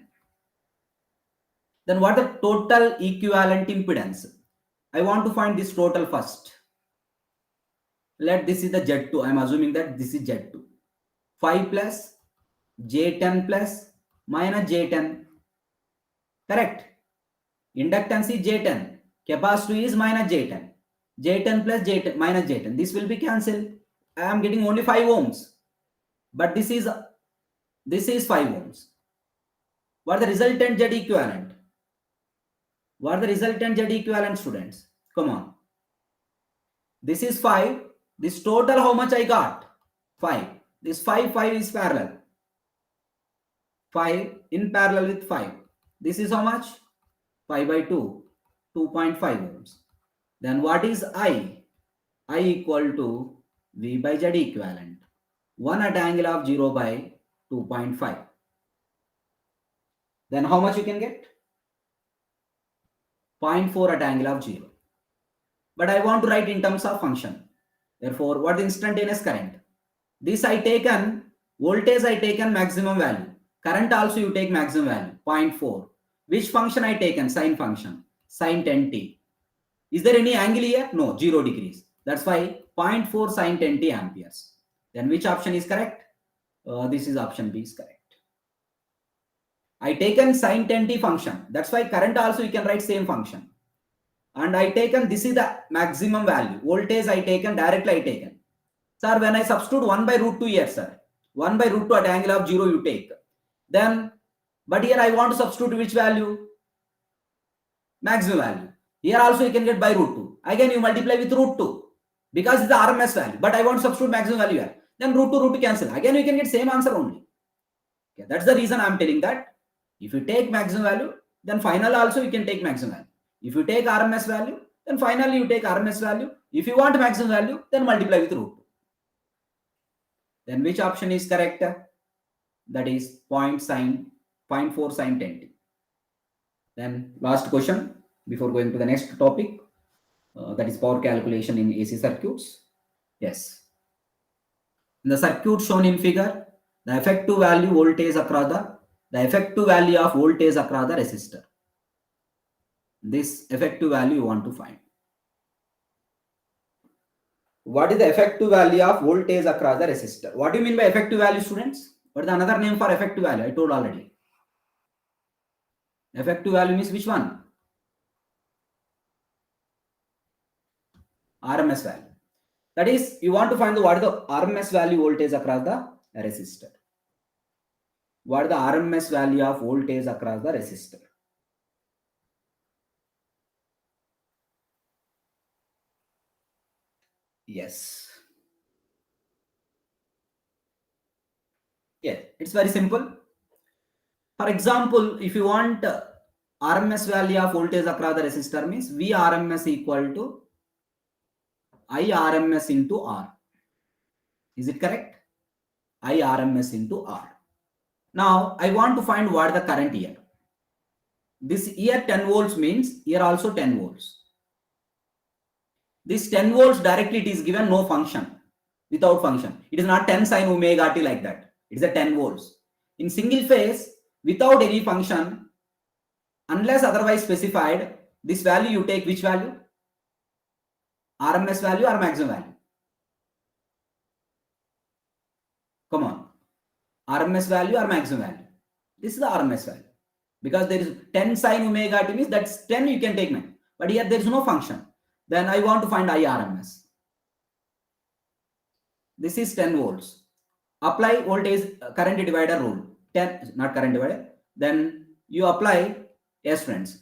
Then what is the total equivalent impedance? I want to find this total first. Let this is the Z2. I am assuming that this is Z2. 5 plus J10 plus minus J10. Correct? Inductance is J10. Capacitor is minus J10. J10 plus J10 minus J10. This will be cancelled. I am getting only 5 ohms. But this is 5 ohms. What is the resultant Z equivalent? What are the resultant Z equivalent, students? Come on. This is 5. This total how much I got? 5. This 5 is parallel. 5 in parallel with 5. This is how much? 5 by 2. 2.5 ohms. Then what is I? I equal to V by Z equivalent. 1 at angle of 0 by 2.5. Then how much you can get? 0.4 at angle of 0. But I want to write in terms of function. Therefore, what is instantaneous current? This I taken, voltage I taken maximum value. Current also you take maximum value, 0.4. Which function I taken? Sine function, sine 10t. Is there any angle here? No, 0 degrees. That's why 0.4 sine 10t amperes. Then which option is correct? This is option B is correct. I taken sine 10t function. That's why current also you can write same function. And I taken, this is the maximum value. Voltage I taken, directly I taken. Sir, when I substitute 1 by root 2 here, sir. 1 by root 2 at angle of 0 you take. Then, but here I want to substitute which value? Maximum value. Here also you can get by root 2. Again you multiply with root 2. Because it's the RMS value. But I want to substitute maximum value here. Then root 2 cancel. Again you can get same answer only. Okay, that's the reason I am telling that. If you take maximum value, then final also you can take maximum value. If you take RMS value, then finally you take RMS value. If you want maximum value, then multiply with root 2. Then which option is correct? That is 0.4 sine 10t. Then last question before going to the next topic. That is power calculation in AC circuits. Yes. In the circuit shown in figure, the effective value voltage across the effective value of voltage across the resistor. This effective value you want to find. What is the effective value of voltage across the resistor? What do you mean by effective value, students? What is another name for effective value? I told already. Effective value means which one? RMS value. That is, you want to find what is the RMS value voltage across the resistor. What is the RMS value of voltage across the resistor? Yes. Yes, it's very simple. For example, if you want RMS value of voltage across the resistor means VRMS equal to IRMS into R. Is it correct? IRMS into R. Now, I want to find what the current here. This here 10 volts means here also 10 volts. This 10 volts directly it is given no function, without function. It is not 10 sine omega t like that. It is a 10 volts. In single phase, without any function, unless otherwise specified, this value you take which value? RMS value or maximum value? Come on. RMS value or maximum value? This is the RMS value. Because there is 10 sine omega t means that's 10 you can take 9. But here there is no function. Then I want to find IRMS. This is 10 volts. apply voltage current divider rule. 10, not current divider. Then you apply, yes friends,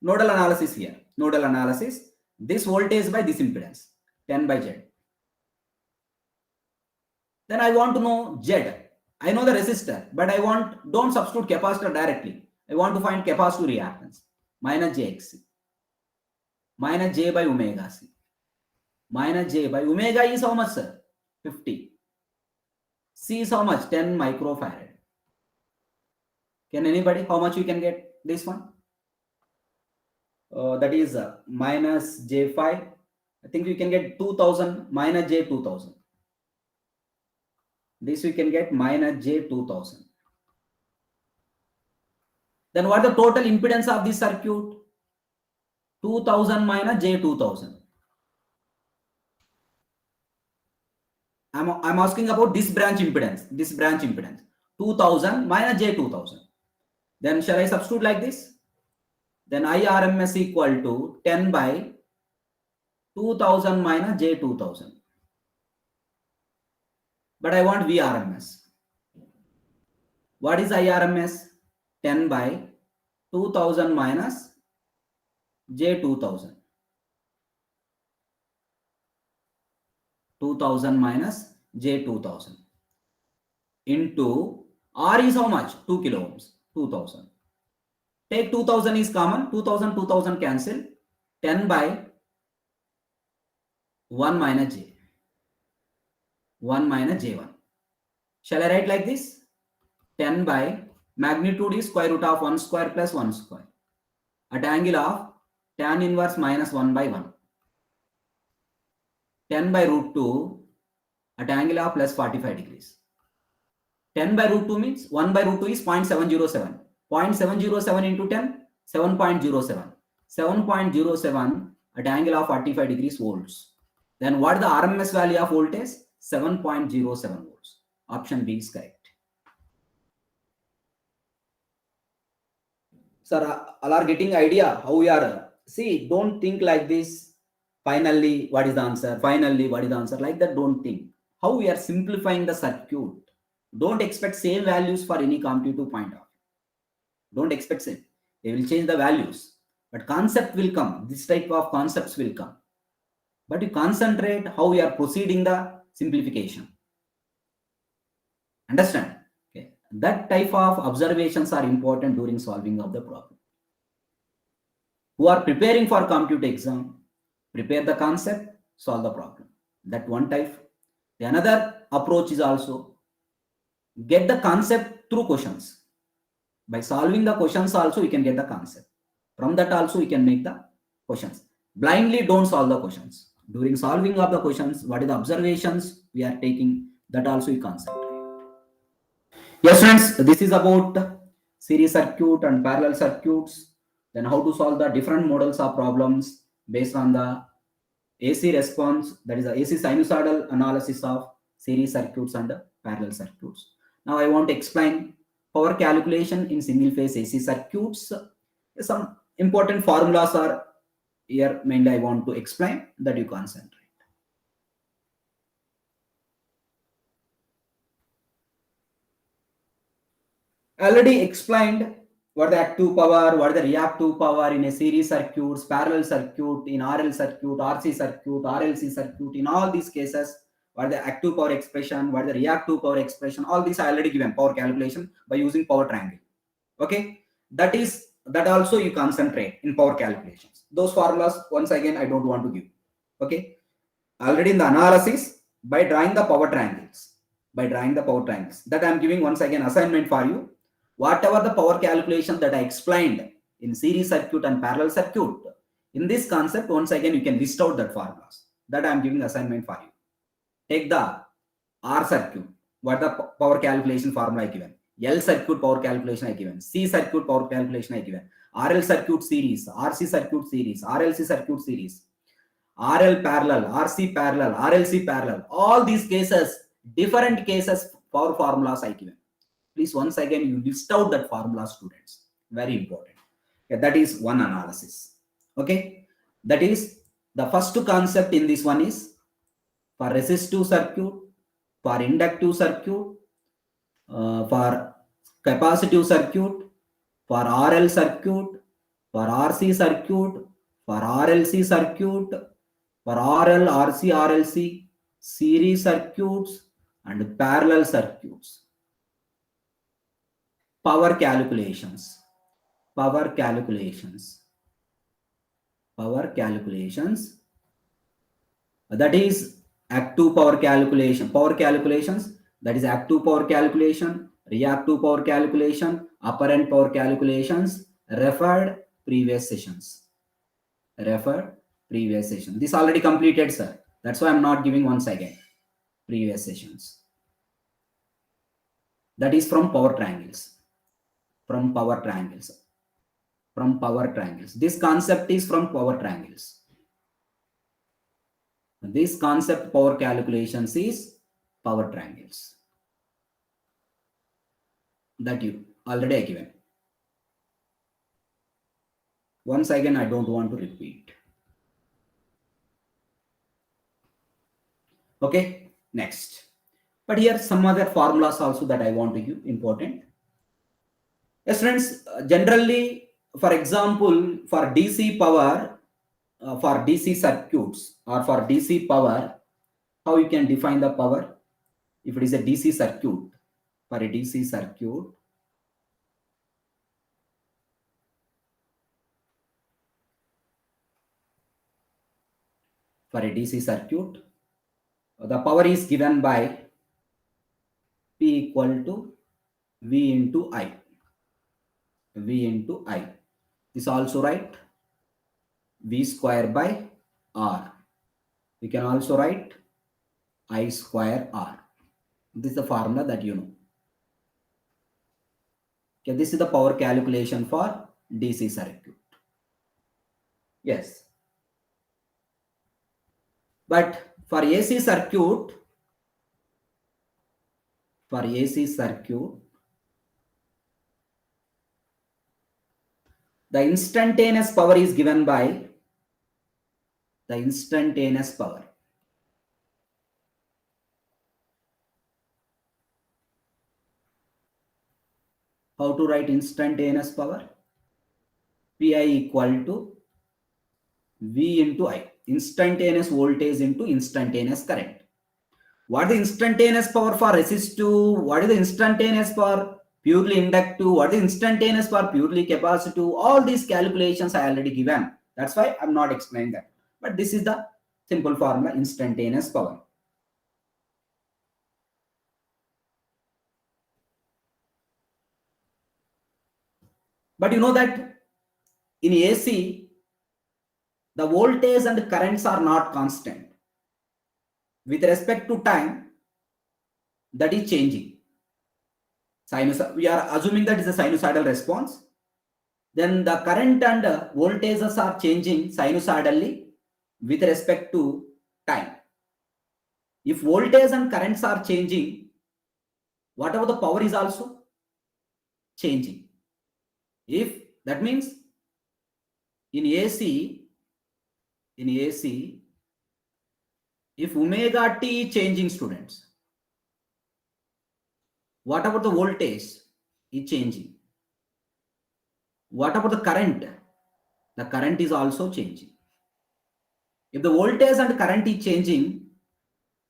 nodal analysis here. Nodal analysis, this voltage by this impedance, 10 by Z. Then I want to know Z. I know the resistor, but don't substitute capacitor directly. I want to find capacitor reactance, minus JXC, minus J by omega C. Minus J by omega is how much, sir? 50. C is how much? 10 microfarad. Can anybody, how much you can get this one? That is minus J5. I think you can get 2000 minus J 2000. This we can get minus J 2000. Then what the total impedance of this circuit? 2000 minus J 2000. I'm asking about this branch impedance. This branch impedance. 2000 minus J 2000. Then shall I substitute like this? Then IRMS equal to 10 by 2000 minus J 2000. But I want VRMS. What is IRMS? 10 by 2000 minus J 2000. 2000 minus J 2000 into R is how much? 2 kilo ohms. 2000. Take 2000 is common. 2000 cancel. 10 by 1 minus J. 1 minus J1. Shall I write like this? 10 by magnitude is square root of 1 square plus 1 square. At angle of tan inverse minus 1 by 1. 10 by root 2 at angle of plus 45 degrees. 10 by root 2 means 1 by root 2 is 0.707. 0.707 into 10, 7.07. 7.07 at angle of 45 degrees volts. Then what is the RMS value of voltage? 7.07 volts. Option B is correct. Sir, all are getting idea how we are. See, don't think like this. Finally, what is the answer? Finally, what is the answer? Like that, don't think. How we are simplifying the circuit. Don't expect same values for any competitive point of view. Don't expect same. They will change the values. But concept will come. This type of concepts will come. But you concentrate how we are proceeding the simplification. Understand? Okay. That type of observations are important during solving of the problem. Who are preparing for competitive exam, prepare the concept, solve the problem. That one type. The another approach is also get the concept through questions. By solving the questions also, you can get the concept. From that also, you can make the questions. Blindly don't solve the questions. During solving of the questions, what is the observations we are taking, that also you concentrate. Yes, friends, this is about series circuit and parallel circuits. Then how to solve the different models of problems based on the AC response, that is the AC sinusoidal analysis of series circuits and parallel circuits. Now I want to explain power calculation in single phase AC circuits. Some important formulas are here, mainly I want to explain, that you concentrate. Already explained what the active power, what the reactive power in a series circuits, parallel circuit, in RL circuit, RC circuit, RLC circuit. In all these cases, what the active power expression, what the reactive power expression, all these are already given power calculation by using power triangle. Okay, that also you concentrate in power calculations. Those formulas once again I don't want to give. Okay, already in the analysis by drawing the power triangles, that I am giving once again assignment for you. Whatever the power calculation that I explained in series circuit and parallel circuit, in this concept, once again, you can list out that formulas. That I am giving assignment for you. Take the R circuit, what the power calculation formula I given. L circuit power calculation I given. C circuit power calculation I given. RL circuit series, RC circuit series, RLC circuit series, RL parallel, RC parallel, RLC parallel. All these cases, different cases, power formulas I given. Please once again you list out that formula, students. Very important. Okay, that is one analysis. Okay, that is the first concept in this one is for resistive circuit. for inductive circuit, for capacitive circuit, for RL circuit, for RC circuit, for RLC circuit, for RL, RC, RLC, series circuits and parallel circuits. Power calculations. Power calculations. Power calculations. That is active power calculation. Power calculations. That is active power calculation, reactive power calculation, apparent power calculations. Referred previous sessions. Referred previous session. This already completed, sir. That's why I'm not giving once again. Previous sessions. That is from power triangles. From power triangles. From power triangles. This concept is from power triangles. This concept power calculations is power triangles. That you already given. Once again, I don't want to repeat. Okay, next. But here some other formulas also that I want to give, important. Yes, friends, generally, for example, for DC power, for DC circuits or for DC power, how you can define the power? If it is a DC circuit, for a DC circuit, the power is given by P equal to V into I. V into I. This also write V square by R. We can also write I square R. This is the formula that you know. Okay, this is the power calculation for DC circuit. Yes. But for AC circuit, the instantaneous power is given by the instantaneous power. How to write instantaneous power? Pi equal to V into I. Instantaneous voltage into instantaneous current. What is the instantaneous power for resistive? What is the instantaneous power purely inductive? What is the instantaneous power purely capacitive? All these calculations I already given. That's why I'm not explaining that. But this is the simple formula, instantaneous power. But you know that in AC, the voltage and currents are not constant. With respect to time, that is changing. We are assuming that is a sinusoidal response. Then the current and voltages are changing sinusoidally with respect to time. If voltage and currents are changing, whatever the power is also changing. If that means in AC, if omega t changing, students, what about the voltage is changing? What about the current? The current is also changing. If the voltage and current is changing,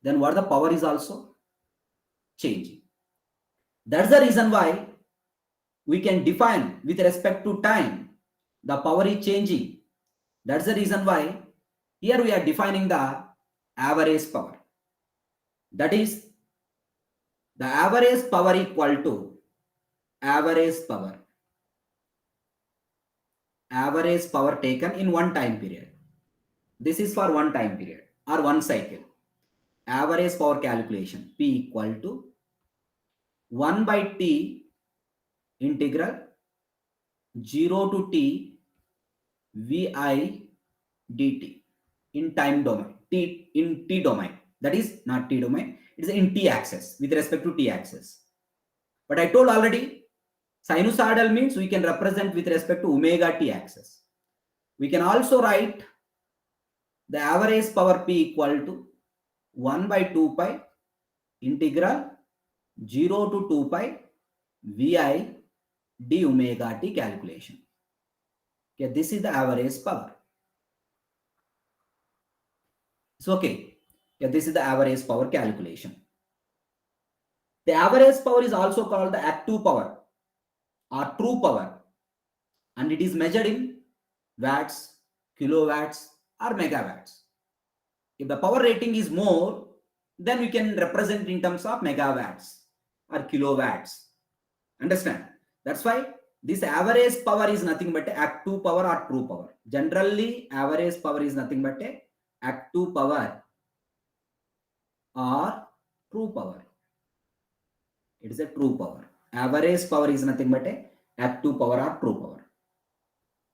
then what the power is also changing. That's the reason why we can define with respect to time, the power is changing. That's the reason why here we are defining the average power. That is, the average power equal to average power taken in one time period. This is for one time period or one cycle. Average power calculation, P equal to 1 by T integral 0 to T Vi dt in time domain, in T domain. That is not T domain, it is in T axis with respect to T axis. But I told already, sinusoidal means we can represent with respect to omega T axis. We can also write the average power P equal to 1 by 2 pi integral 0 to 2 pi Vi d omega t calculation. Okay, this is the average power. It's okay. Yeah, this is the average power calculation. The average power is also called the active power or true power, and it is measured in watts, kilowatts, or megawatts. If the power rating is more, then we can represent in terms of megawatts or kilowatts. Understand? That's why this average power is nothing but active power or true power. Generally, average power is nothing but a active power or true power. It is a true power. Average power is nothing but a active power or true power.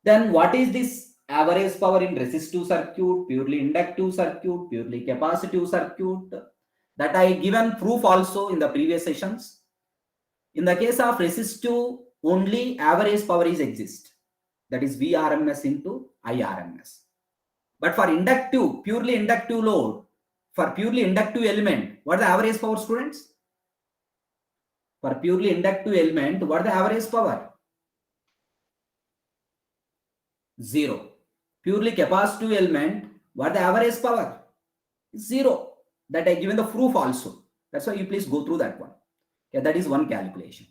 Then what is this average power in resistive circuit, purely inductive circuit, purely capacitive circuit? That I given proof also in the previous sessions. In the case of resistive, only average power is exist. That is Vrms into Irms. But for inductive, purely inductive load, for purely inductive element, what is the average power, students? For purely inductive element, what is the average power? 0. Purely capacitive element, what is the average power? 0. That I given the proof also. That's why you please go through that one. Okay, that is one calculation.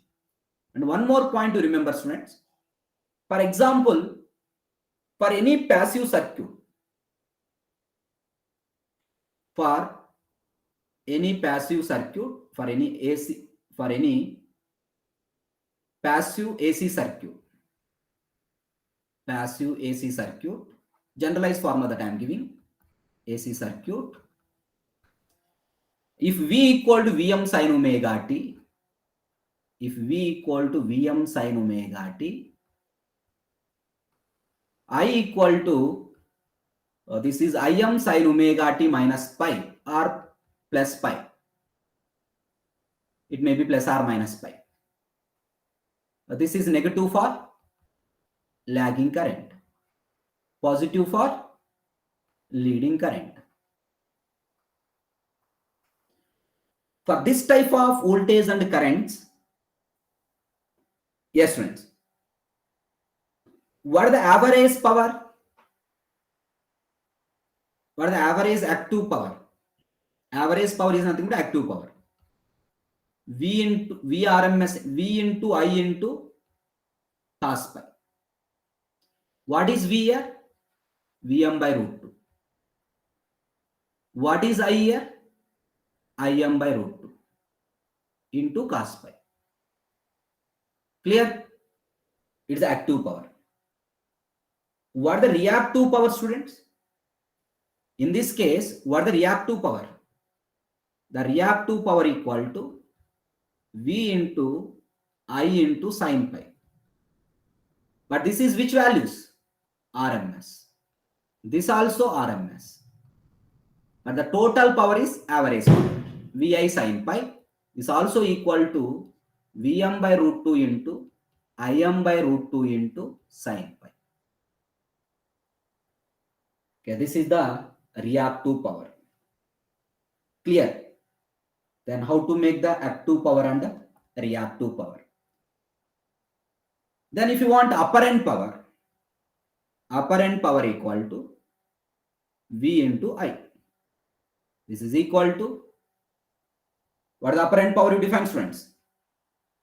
And one more point to remember, students. For example, for any passive circuit, for any passive circuit, for any AC, for any passive AC circuit, generalized formula that I am giving, AC circuit, if V equal to Vm sin omega t, if V equal to Vm sin omega t, I equal to, this is Im sin omega t minus pi or plus pi. It may be plus or minus pi. This is negative for lagging current, positive for leading current. For this type of voltage and currents, yes, friends, what is the average power? What is the average active power? Average power is nothing but active power. V into Vrms, V into I into cos pi. What is V here? Vm by root 2. What is I here? Im by root 2 into cos pi. Clear? It's active power. What are the reactive power, students? In this case, what are the reactive power? The reactive power equal to V into I into sin pi. But this is which values? RMS. This also RMS. But the total power is average power. Vi sin pi is also equal to Vm by root 2 into Im by root 2 into sin pi. Okay, this is the reactive power. Clear? Then how to make the active power and the reactive power? Then if you want apparent power equal to V into I. This is equal to, what is the apparent power you define, friends?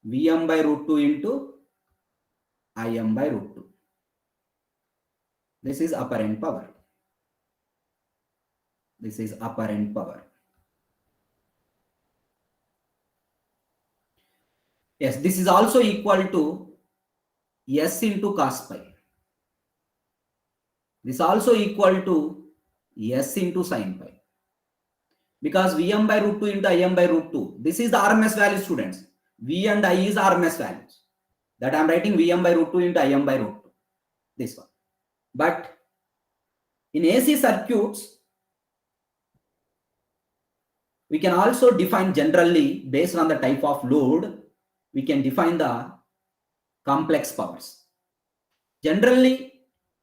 Vm by root 2 into Im by root 2. This is apparent power. This is apparent power. Yes, this is also equal to S into cos pi. This also equal to S into sin pi. Because Vm by root 2 into Im by root 2. This is the RMS value, students. V and I is RMS values. That I am writing Vm by root 2 into Im by root 2. This one. But in AC circuits, we can also define generally based on the type of load, we can define the complex powers. Generally,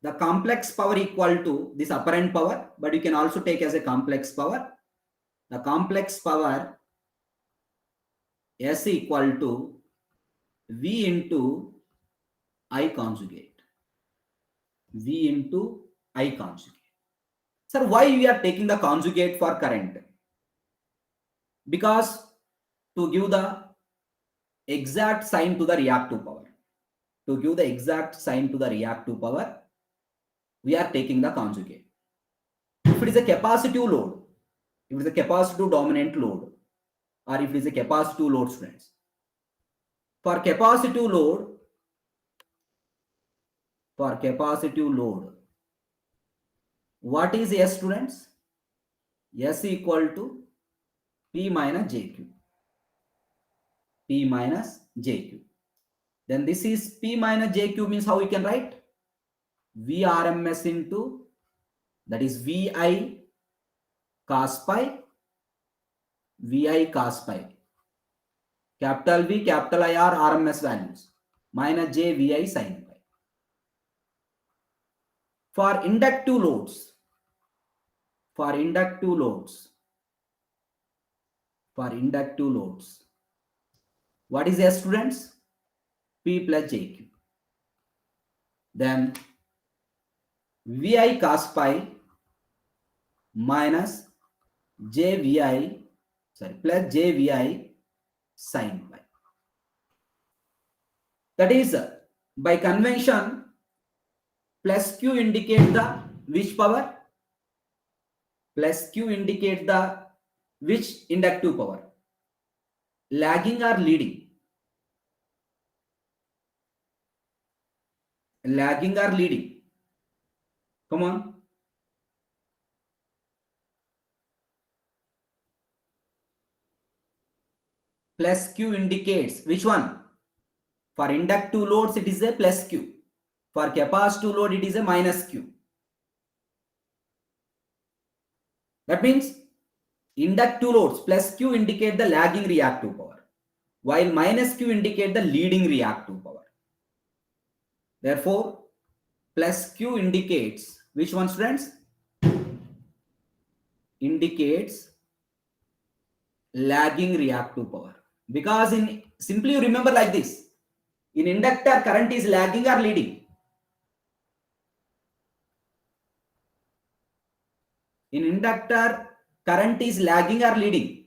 the complex power equal to this apparent power, but you can also take as a complex power. The complex power S equal to V into I conjugate. V into I conjugate. Sir, why we are taking the conjugate for current? Because to give the exact sign to the reactive power. To give the exact sign to the reactive power, we are taking the conjugate. If it is a capacitive load, if it is a capacitive dominant load, or if it is a capacitive load, students. For capacitive load, what is S, students? S equal to P minus JQ. P minus JQ. Then this is P minus JQ means how we can write? Vrms into, that is Vi cos pi, Vi cos pi. Capital V, capital I are RMS values. Minus J Vi sin pi. For inductive loads, what is S, students? P plus JQ. Then Vi cos pi minus plus JVI sin pi. That is, by convention, plus Q indicates the which power? Plus Q indicates the which inductive power? Lagging or leading? Lagging or leading? Come on. Plus Q indicates which one? For inductive loads, it is a plus Q. For capacitive load, it is a minus Q. That means inductive loads plus Q indicate the lagging reactive power, while minus Q indicate the leading reactive power. Therefore, plus Q indicates which one, students? Indicates lagging reactive power. Because in simply you remember like this. In inductor, current is lagging or leading? In inductor, current is lagging or leading?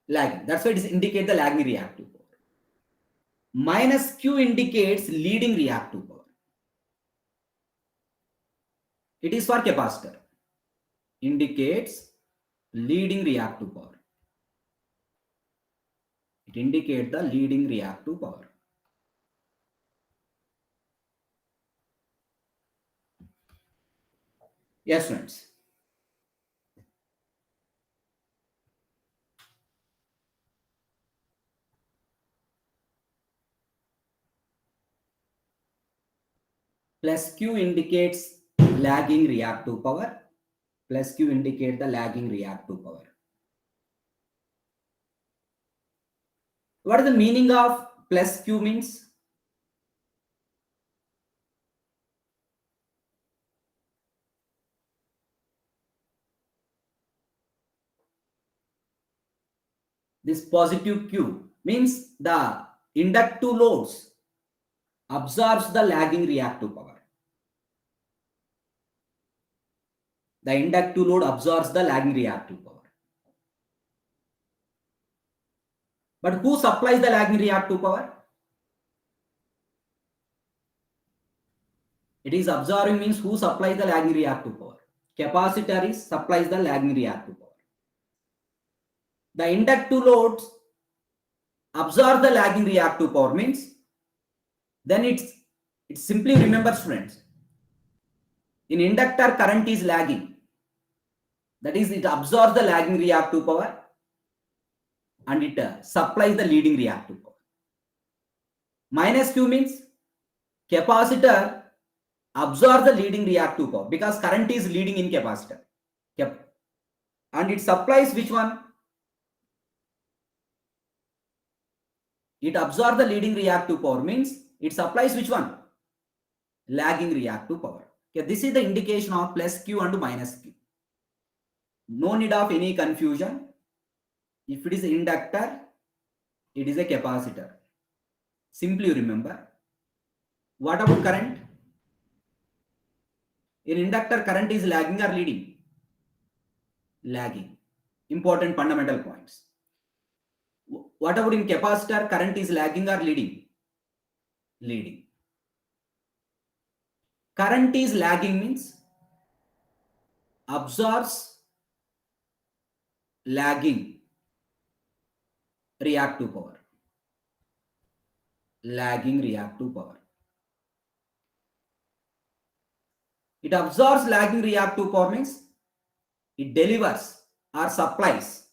Lagging. That's why it is indicate the lagging reactive power. Minus Q indicates leading reactive power. It is for capacitor. Indicates leading reactive power. It indicates the leading reactive power. Yes, friends. Plus Q indicates lagging reactive power. Plus Q indicates the lagging reactive power. What is the meaning of plus Q means? This positive Q means the inductive loads absorbs the lagging reactive power. The inductive load absorbs the lagging reactive power. But who supplies the lagging reactive power? It is absorbing means who supplies the lagging reactive power? Capacitor is supplies the lagging reactive power. The inductive loads absorb the lagging reactive power means then it's simply remember, students. In inductor, current is lagging. That is, it absorbs the lagging reactive power and it supplies the leading reactive power. Minus Q means capacitor absorbs the leading reactive power because current is leading in capacitor. And it supplies which one? It absorbs the leading reactive power means it supplies which one? Lagging reactive power. Okay, this is the indication of plus Q and minus Q. No need of any confusion. If it is inductor, it is a capacitor. Simply remember. What about current? In inductor, current is lagging or leading? Lagging. Important fundamental points. What about in capacitor, current is lagging or leading? Leading. Current is lagging means absorbs lagging reactive power. Lagging reactive power. It absorbs lagging reactive power means it delivers or supplies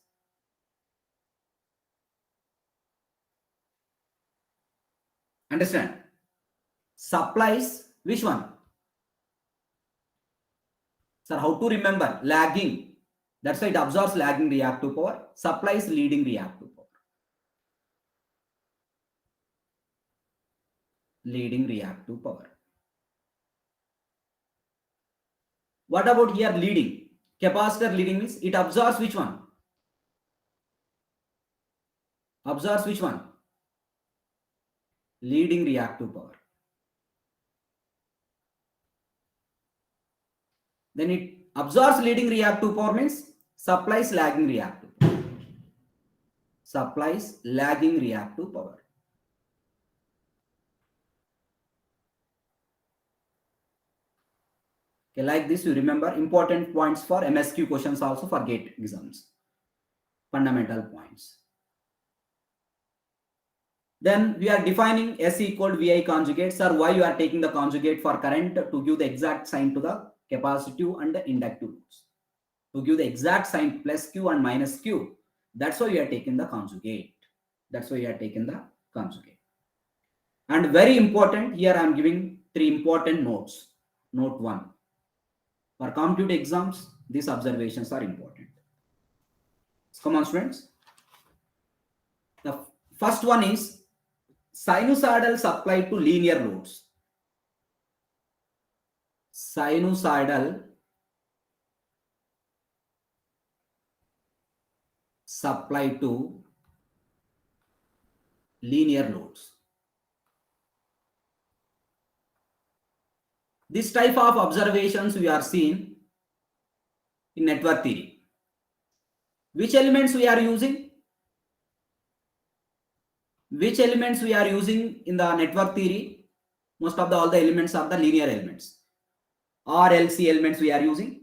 understand supplies which one? Sir, how to remember? Lagging. That's why it absorbs lagging reactive power, supplies leading reactive power. Leading reactive power. What about here leading? Capacitor leading means it absorbs which one? Absorbs which one? Leading reactive power. Then it absorbs leading reactive power means supplies lagging reactive power. Supplies lagging reactive power. Okay, like this you remember important points for MSQ questions also for GATE exams. Fundamental points. Then we are defining S equal VI conjugate. Sir, why you are taking the conjugate for current? To give the exact sign to the capacitive and the inductive loads. To give the exact sign plus Q and minus Q. That's why we are taking the conjugate. That's why we are taking the conjugate. And very important, here I am giving 3 important notes. Note 1. For competitive exams, these observations are important. Come on, students. The first one is sinusoidal supply to linear loads. Sinusoidal supply to linear loads. This type of observations we are seeing in network theory. Which elements we are using? Which elements we are using in the network theory? Most of all the elements are the linear elements. RLC elements we are using.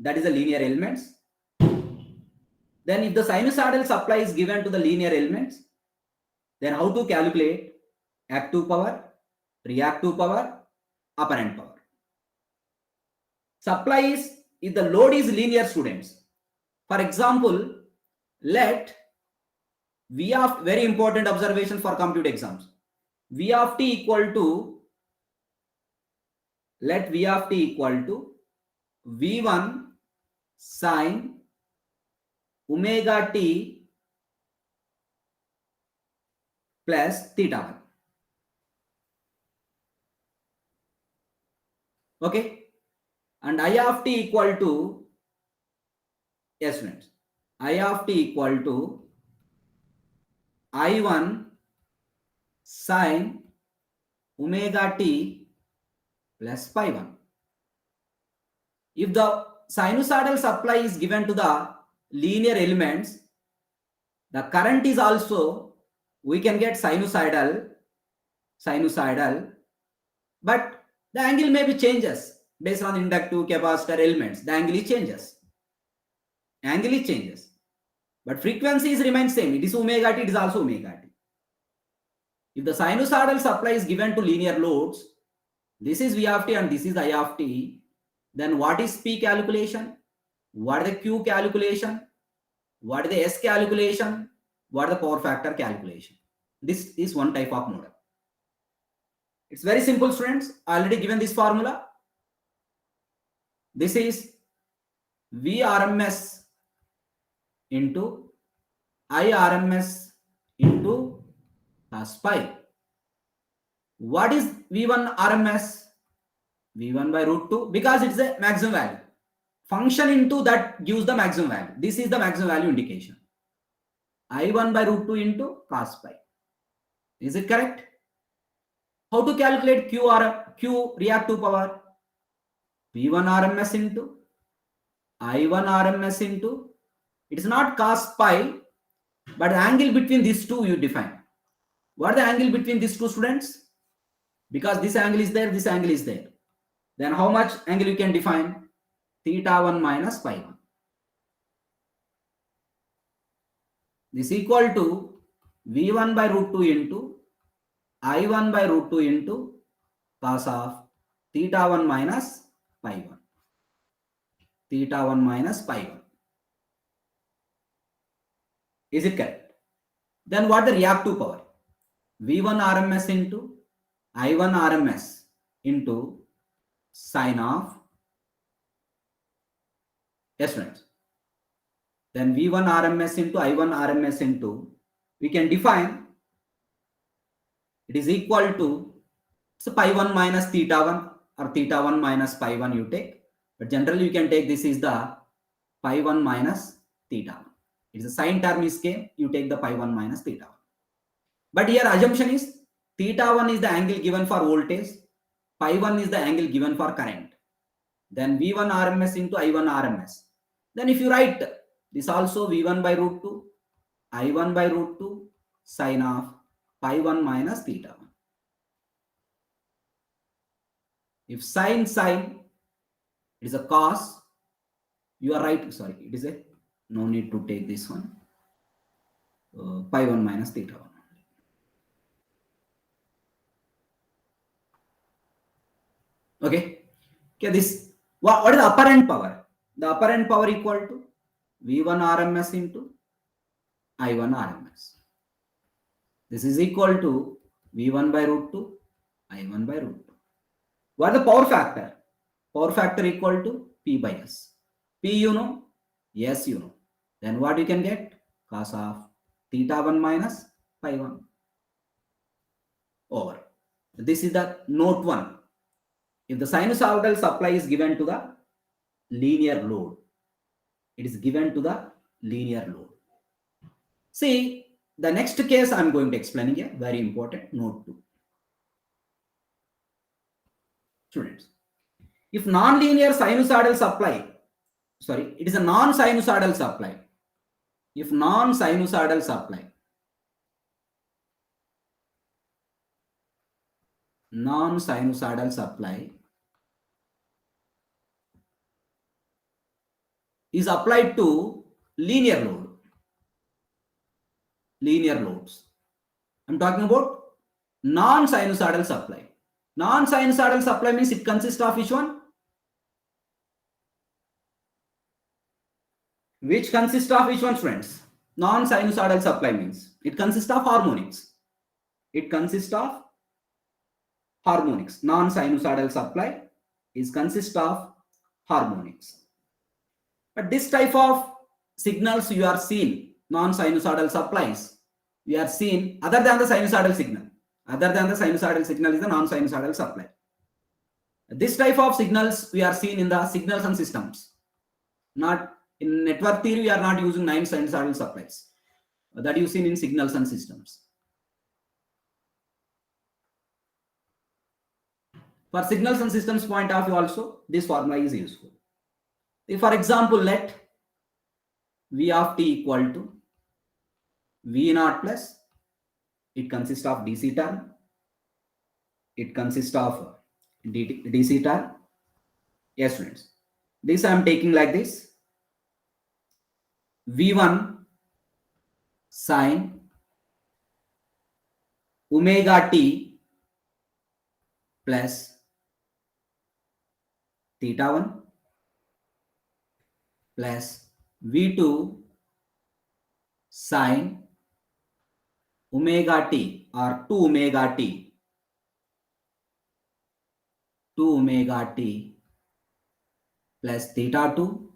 That is the linear elements. Then if the sinusoidal supply is given to the linear elements, then how to calculate active power, reactive power, apparent power. Supply is if the load is linear, students. For example, let V of very important observation for compute exams. V of t equal to, let V of t equal to V1 sine omega t plus theta 1. Okay. And I of t equal to, yes friends, I of t equal to I1 sine omega t plus pi 1. If the sinusoidal supply is given to the linear elements, the current is also, we can get sinusoidal, but the angle may be changes based on inductive capacitor elements. The angle is changes. Angle is changes. But frequencies remain same. It is omega t, it is also omega t. If the sinusoidal supply is given to linear loads, this is V of t and this is I of t, then what is P calculation? What is the Q calculation? What is the S calculation? What is the power factor calculation? This is one type of model. It's very simple, students. I already given this formula. This is VRMS into IRMS into cos pi. What is V1 RMS? V1 by root 2, because it's a maximum value. Function into that gives the maximum value. This is the maximum value indication. I1 by root 2 into cos pi. Is it correct? How to calculate Q reactive power? V1 RMS into I1 RMS into, it is not cos pi, but the angle between these two you define. What is the angle between these two, students? Because this angle is there, this angle is there. Then how much angle you can define? Theta 1 minus pi 1. This equal to V1 by root 2 into I1 by root 2 into cos of theta 1 minus pi 1. Theta 1 minus pi 1. Is it correct? Then what the reactive power? V1 RMS into I1 RMS into sine of, yes friends. Then V1 RMS into I1 RMS into, we can define, it is equal to, so pi 1 minus theta 1 or theta 1 minus pi 1 you take. But generally you can take this is the pi 1 minus theta 1. It is a sine term is came, you take the pi 1 minus theta 1. But here assumption is theta 1 is the angle given for voltage, pi 1 is the angle given for current. Then V1 RMS into I1 RMS. Then if you write this also V1 by root 2, I1 by root 2, sine of pi 1 minus theta 1. If sine, it is a cos, you are right, sorry, it is a, no need to take this one, pi 1 minus theta 1. Okay, this, what is the apparent power? The apparent power equal to V1 RMS into I1 RMS. This is equal to V1 by root 2, I1 by root 2. What is the power factor? Power factor equal to P by S. P you know, S you know. Then what you can get? Cos of theta 1 minus pi 1 over. This is the note 1. If the sinusoidal supply is given to the linear load, it is given to the linear load. See, the next case I am going to explain here, very important, note 2. Students, if non-linear sinusoidal supply, sorry, it is a non-sinusoidal supply. If non-sinusoidal supply, is applied to linear loads. I'm talking about non-sinusoidal supply. Non-sinusoidal supply means it consists of which one? Which consists of which one, friends? Non-sinusoidal supply means it consists of harmonics. It consists of harmonics. Non-sinusoidal supply is consist of harmonics. But this type of signals you are seeing, non-sinusoidal supplies, we are seeing other than the sinusoidal signal. Other than the sinusoidal signal is the non-sinusoidal supply. This type of signals we are seeing in the signals and systems. Not in network theory, we are not using non-sinusoidal supplies. That you see in signals and systems. For signals and systems point of view also, this formula is useful. If, for example, let V of t equal to V naught plus, it consists of DC term, it consists of DC term. Yes, friends. This I am taking like this. V1 sine omega t plus theta 1 plus V2 sine omega t or 2 omega t plus theta 2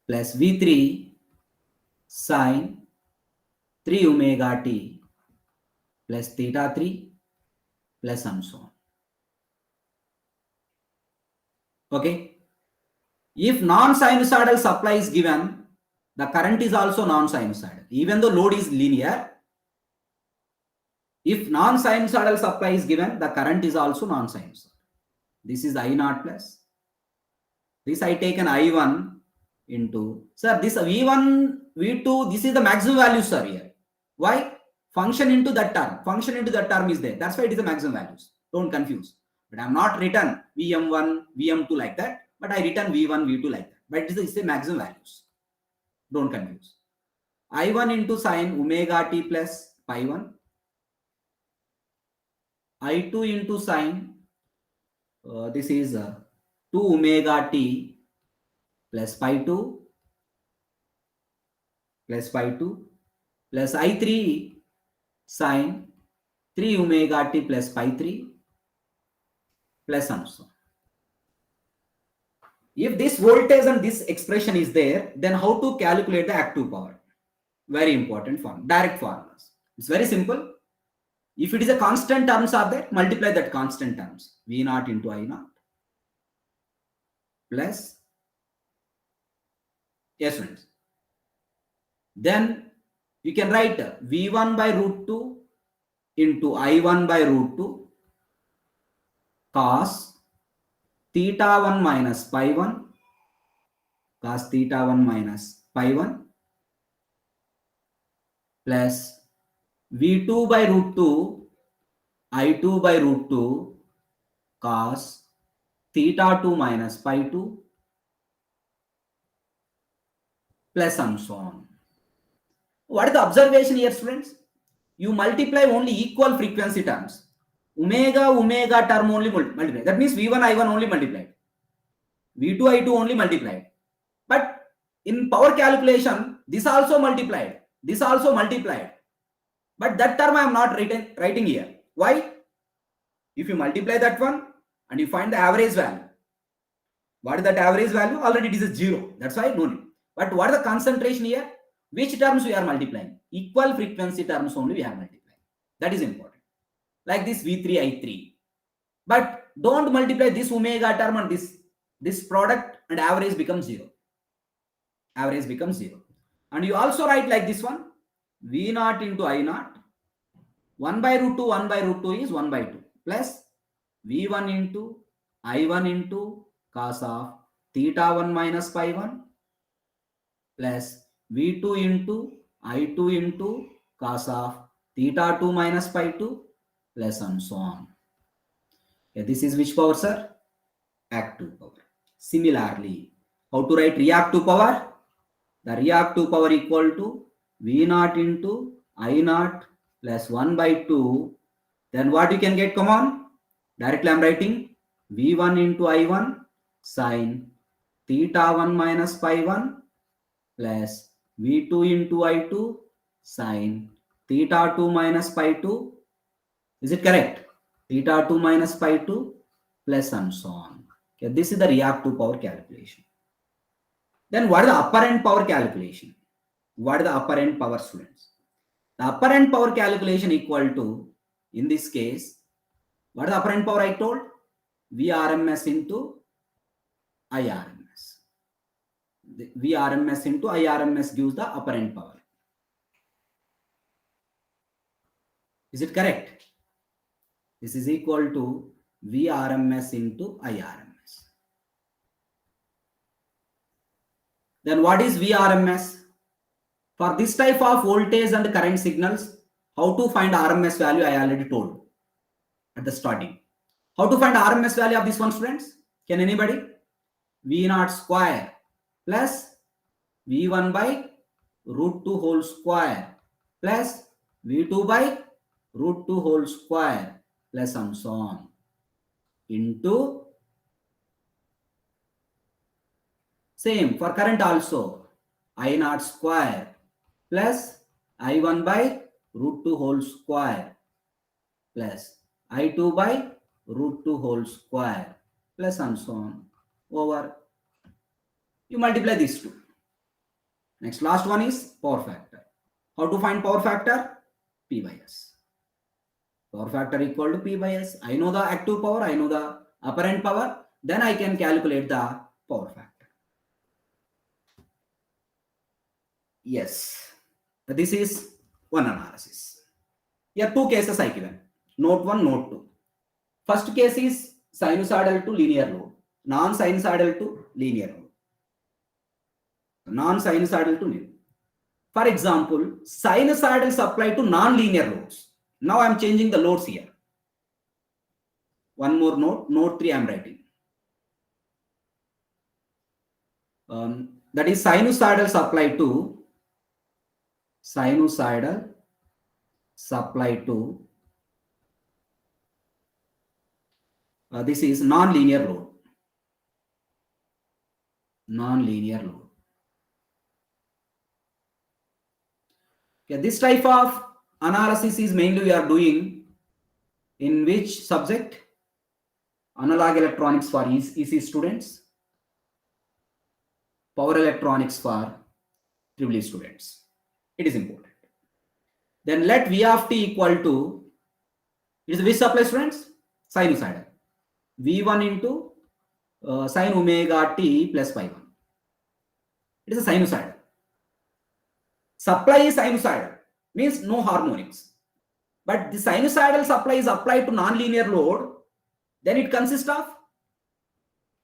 plus V3 sine 3 omega t plus theta 3 plus and so on. Okay. If non-sinusoidal supply is given, the current is also non-sinusoidal. Even though load is linear, if non-sinusoidal supply is given, the current is also non-sinusoidal. This is I naught plus. This I take an I1 into, sir, this V1, V2, this is the maximum value, sir, here. Why? Function into that term is there. That's why it is the maximum values. Don't confuse. But I am not written Vm1, Vm2 like that, but I written V1, V2 like that. But it is the maximum values. Don't confuse. I1 into sine omega t plus pi 1. I2 into sine, this is 2 omega t plus pi 2 plus pi 2 plus I3 sine 3 omega t plus pi 3 plus and so on. If this voltage and this expression is there, then how to calculate the active power? Very important form, direct formulas. It's very simple. If it is a constant terms are there, multiply that constant terms. V naught into I naught plus, yes friends. Then you can write V1 by root 2 into I1 by root 2 cos theta 1 minus pi 1 cos theta 1 minus pi 1 plus V2 by root 2 I2 by root 2 cos theta 2 minus pi 2 plus and so on. What is the observation here, students? You multiply only equal frequency terms. Omega term only multiply. That means V1, I1 only multiplied. V2, I2 only multiplied. But in power calculation, this also multiplied. This also multiplied. But that term I am not writing here. Why? If you multiply that one and you find the average value. What is that average value? Already it is a 0. That's why no need. But what is the concentration here? Which terms we are multiplying? Equal frequency terms only we are multiplying. That is important. Like this V3, I3. But don't multiply this omega term and this product and average becomes 0. Average becomes 0. And you also write like this one. V naught into I naught. 1 by root 2, 1 by root 2 is 1 by 2. Plus V1 into I1 into cos of theta 1 minus pi 1 plus V2 into I2 into cos of theta 2 minus pi 2 plus and so on. Okay, this is which power, sir? Active power. Similarly, how to write reactive power? The reactive power equal to V naught into I naught plus 1 by 2. Then what you can get? Come on. Directly I am writing V1 into I1 sine theta 1 minus pi 1 plus V2 into I2 sine theta 2 minus pi 2. Is it correct? Theta 2 minus pi 2 plus and so on. Okay, this is the reactive power calculation. Then what is the apparent power calculation? What is the apparent power, students? The apparent power calculation equal to, in this case, what is the apparent power I told? Vrms into IRMS. The Vrms into IRMS gives the apparent power. Is it correct? This is equal to Vrms into IRMS. Then what is Vrms? For this type of voltage and current signals, how to find RMS value I already told at the starting. How to find RMS value of this one, students? Can anybody? V naught square plus V1 by root 2 whole square plus V2 by root 2 whole square plus and so on into same for current also I naught square plus I1 by root 2 whole square plus I2 by root 2 whole square plus and so on over. You multiply these two. Next, last one is power factor. How to find power factor? P by S. Power factor equal to P by S. I know the active power, I know the apparent power, then I can calculate the power factor. Yes, this is one analysis. Here two cases I given. Note 1, note 2. First case is sinusoidal to linear load, non-sinusoidal to linear load. Non-sinusoidal to linear. For example, sinusoidal supply to non-linear loads. Now I am changing the loads here. One more note, note 3 I am writing. That is sinusoidal supply to this is non-linear load. Non-linear load. Okay, this type of analysis is mainly we are doing in which subject? Analog electronics for EC students, power electronics for EEE students. It is important. Then let V of t equal to, it is which supply students? Sinusoidal. V1 into sin omega t plus pi 1. It is a sinusoidal. Supply is sinusoidal, means no harmonics. But the sinusoidal supply is applied to non-linear load, then it consists of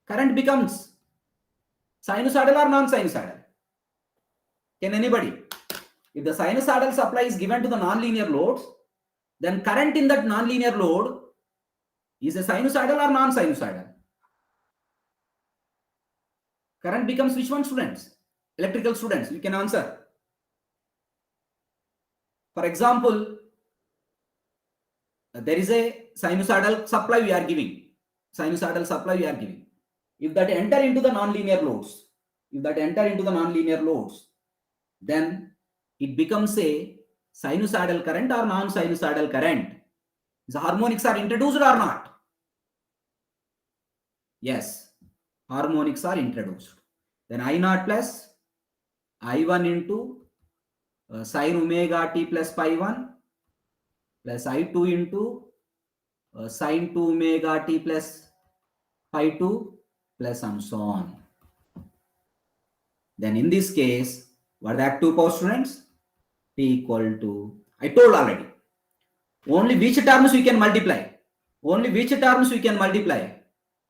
current becomes sinusoidal or non-sinusoidal. Can anybody? If the sinusoidal supply is given to the non-linear loads, then current in that non-linear load is a sinusoidal or non-sinusoidal? Current becomes which one, students? Electrical students, you can answer. For example, there is a sinusoidal supply we are giving. Sinusoidal supply we are giving. If that enter into the non-linear loads, then it becomes a sinusoidal current or non-sinusoidal current. The harmonics are introduced or not? Yes, harmonics are introduced. Then I0 plus I1 into sin omega t plus pi 1 plus I2 into sin 2 omega t plus pi 2 plus and so on. Then in this case, what are the active power, students? P equal to, I told already, only which terms we can multiply?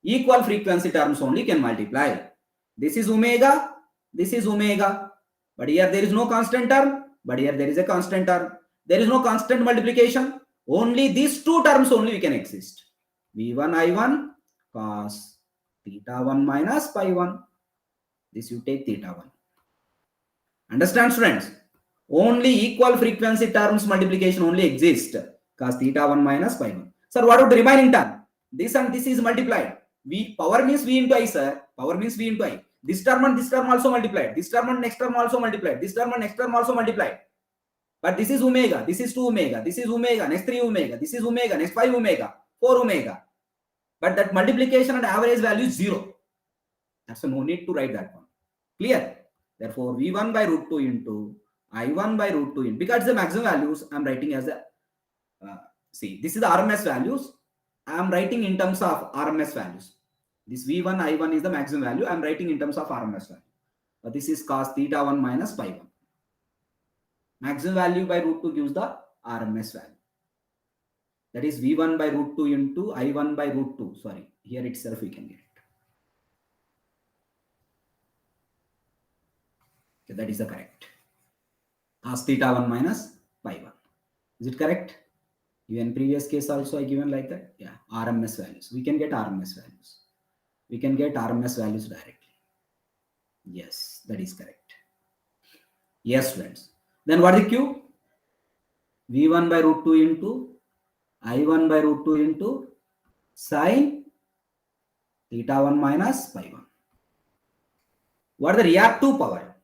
Equal frequency terms only can multiply. This is omega, but here there is no constant term, but here there is a constant term. There is no constant multiplication. Only these two terms only we can exist. V1 I1 cos theta 1 minus pi 1. This you take theta 1. Understand, students? Only equal frequency terms multiplication only exist. Cos theta 1 minus pi 1. Sir, what about the remaining term? This and this is multiplied. Power means V into I, sir. Power means V into I. This term and this term also multiplied. This term and next term also multiplied. This term and next term also multiplied. But this is omega. This is 2 omega. This is omega. Next 3 omega. This is omega. Next 5 omega. 4 omega. But that multiplication and average value is 0. That's no need to write that one. Clear? Therefore, V1 by root 2 into I1 by root 2 into, because the maximum values I'm writing as a, see, this is the RMS values. I'm writing in terms of RMS values. This V1, I1 is the maximum value. I'm writing in terms of RMS value. But this is cos theta 1 minus pi 1. Maximum value by root 2 gives the RMS value. That is V1 by root 2 into I1 by root 2. Sorry, here itself we can get it. Okay, that is the correct. Cos theta 1 minus pi 1. Is it correct? Even previous case also I given like that. Yeah, RMS values. We can get RMS values. Directly. Yes, that is correct. Yes, friends. Then what is the Q? V1 by root 2 into I1 by root 2 into sin theta 1 minus pi 1. What is the reactive power?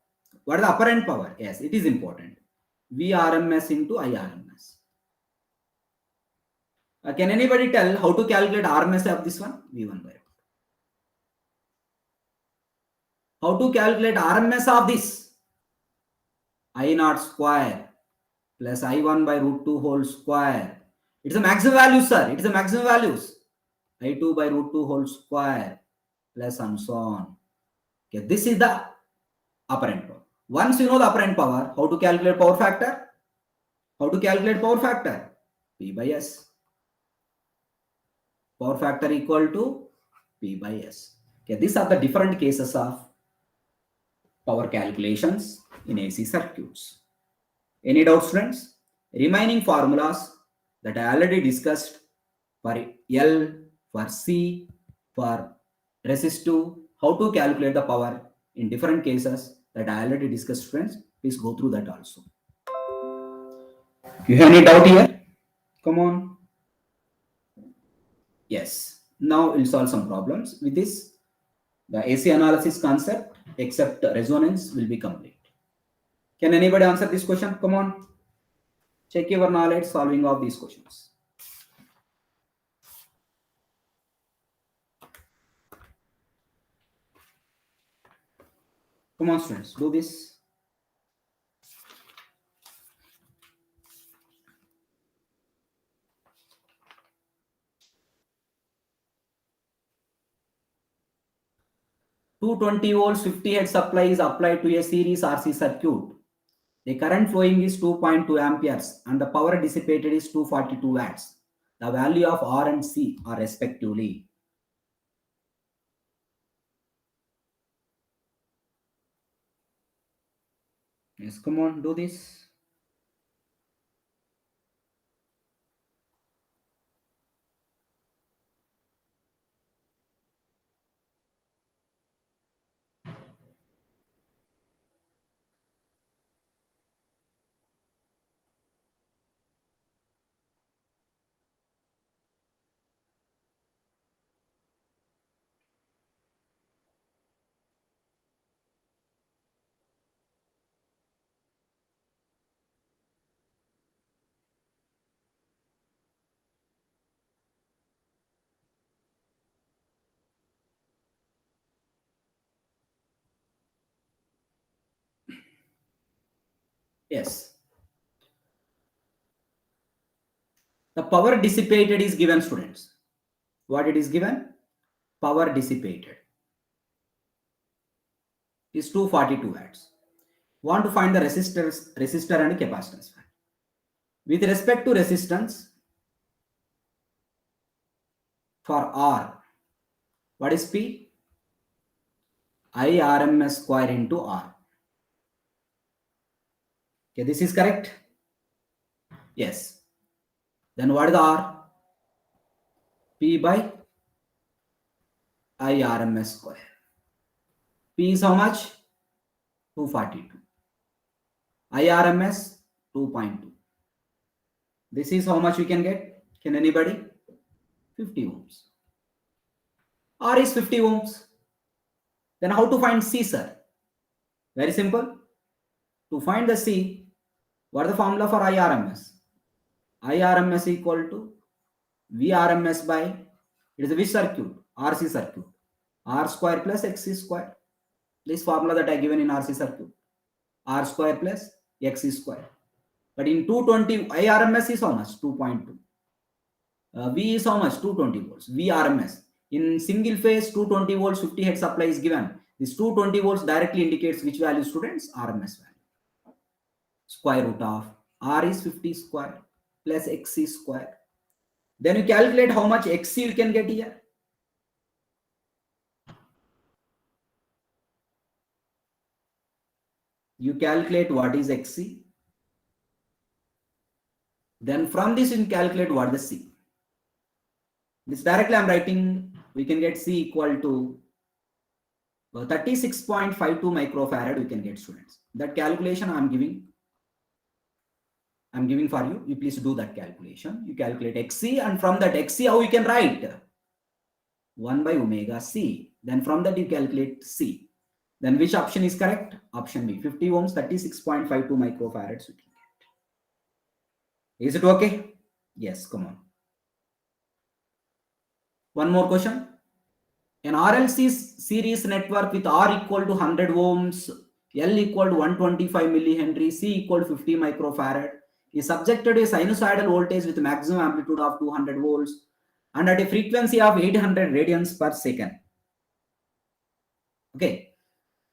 What is the apparent power? Yes, it is important. VRMS into IRMS. Can anybody tell how to calculate RMS of this one? V1 by root 2. How to calculate RMS of this? I0 square plus I1 by root 2 whole square. It's a maximum value, sir. It is a maximum values. I2 by root 2 whole square plus and so on. Okay, this is the apparent power. Once you know the apparent power, how to calculate power factor? How to calculate power factor? P by S. Power factor equal to P by S. Okay, these are the different cases of power calculations in AC circuits. Any doubts, friends? Remaining formulas that I already discussed for L, for C, for resistive, how to calculate the power in different cases that I already discussed, friends. Please go through that also. You have any doubt here? Come on. Yes. Now we'll solve some problems. With this, the AC analysis concept except resonance will be complete. Can anybody answer this question? Come on. Check your knowledge solving of these questions. Come on, students, do this. $220 volts 50 hertz supply is applied to a series RC circuit. The current flowing is 2.2 amperes and the power dissipated is 242 watts. The value of R and C are respectively. Yes, come on, do this. Yes. The power dissipated is given, students. What it is given? Power dissipated is 242 watts. Want to find the resistor and capacitance. With respect to resistance, for R, what is P? IRMS square into R. Okay, this is correct? Yes. Then what is the R? P by IRMS square. P is how much? 242. IRMS 2.2. This is how much we can get? Can anybody? 50 ohms. R is 50 ohms. Then how to find C, sir? Very simple. To find the C, what is the formula for IRMS? IRMS equal to VRMS by, it is a which circuit? RC circuit. R square plus XC square. This formula that I given in RC circuit. R square plus XC square. But in 220, IRMS is how much? 2.2. V is how much? 220 volts. VRMS. In single phase, 220 volts, 50 hertz supply is given. This 220 volts directly indicates which value, students? RMS value. Square root of R is 50 square plus XC square. Then you calculate how much XC you can get here. You calculate what is XC. Then from this you can calculate what is C. This directly I'm writing, we can get C equal to 36.52 microfarad we can get, students. That calculation I'm giving for you. You please do that calculation. You calculate XC, and from that XC how you can write? 1 by omega C. Then from that you calculate C. Then which option is correct? Option B. 50 ohms, 36.52 microfarads we can get. Is it okay? Yes, come on. One more question. An RLC series network with R equal to 100 ohms, L equal to 125 millihenry, C equal to 50 microfarad is subjected to a sinusoidal voltage with maximum amplitude of 200 volts and at a frequency of 800 radians per second. Okay.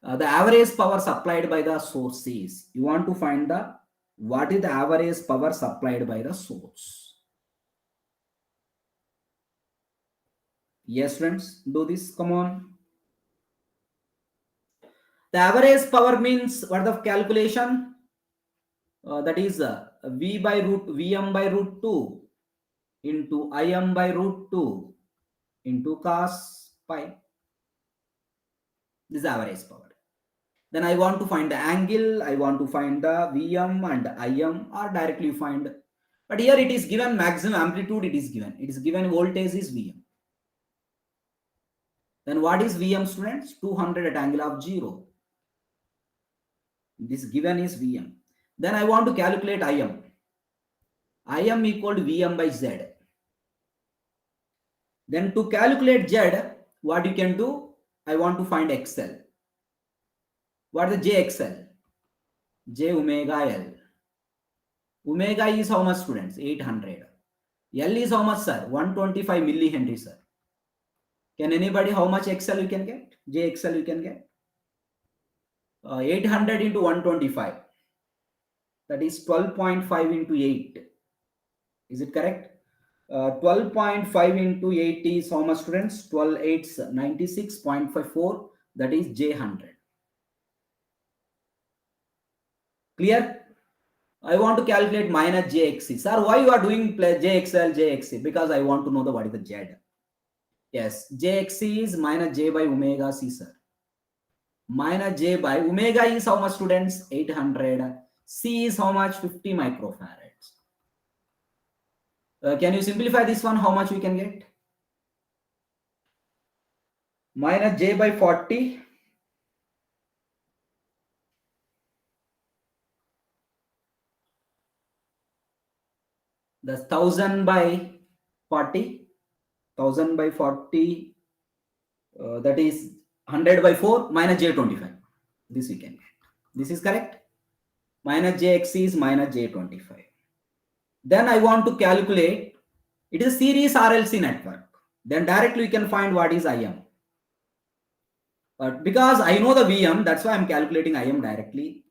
The average power supplied by the source is, you want to find the what is the average power supplied by the source. Yes, friends, do this. Come on. The average power means what the calculation? That is V by root Vm by root 2 into Im by root 2 into cos pi. This is average power. Then I want to find the angle, I want to find the Vm and Im, or directly find. But here it is given maximum amplitude, it is given voltage is Vm. Then what is Vm, students? 200 at angle of 0. This given is Vm. Then I want to calculate Im. Im equal to Vm by Z. Then to calculate Z, what you can do? I want to find XL. What is the JXL? J omega L. Omega is how much, students? 800. L is how much, sir? 125 millihenry, sir. Can anybody, how much XL you can get? JXL you can get? 800 into 125. That is 12.5 into 8. Is it correct? 12.5 into 8 is how much, students? 12 8s 96.54. That is J100. Clear? I want to calculate minus JXC. Sir, why you are doing JXL, JXC? Because I want to know the what is the Z. Yes, JXC is minus J by omega C, sir. Minus J by omega is how much, students? 800. C is how much? 50 microfarads. Can you simplify this one? How much we can get? Minus J by 40. That's 1000 by 40. 1000 by 40. That is 100 by 4 minus J25. This we can get. This is correct. Minus JXC is minus J25. Then I want to calculate. It is series RLC network. Then directly you can find what is Im. But because I know the Vm, that's why I'm calculating Im directly.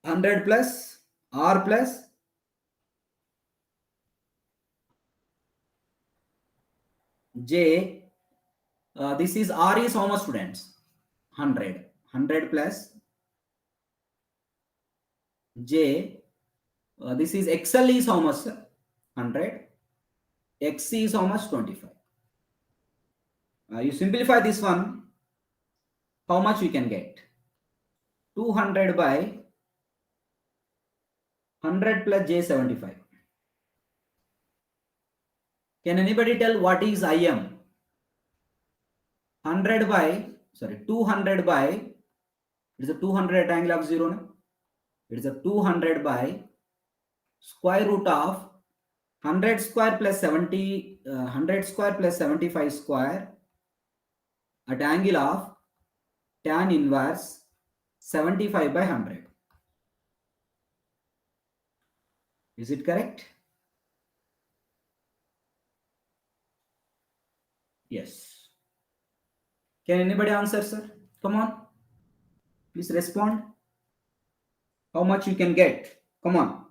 100 plus R plus J. This is R is how much, students? 100. 100 plus J. This is XL is how much? 100. XC is how much? 25. You simplify this one. How much we can get? 200 by 100 plus J75. Can anybody tell what is Im? 200 by, it is a 200 at angle of 0. No? It is a 200 by square root of 100 square plus 70, 100 square plus 75 square at angle of tan inverse 75 by 100. Is it correct? Yes. Can anybody answer, sir? Come on. Please respond. How much you can get? Come on.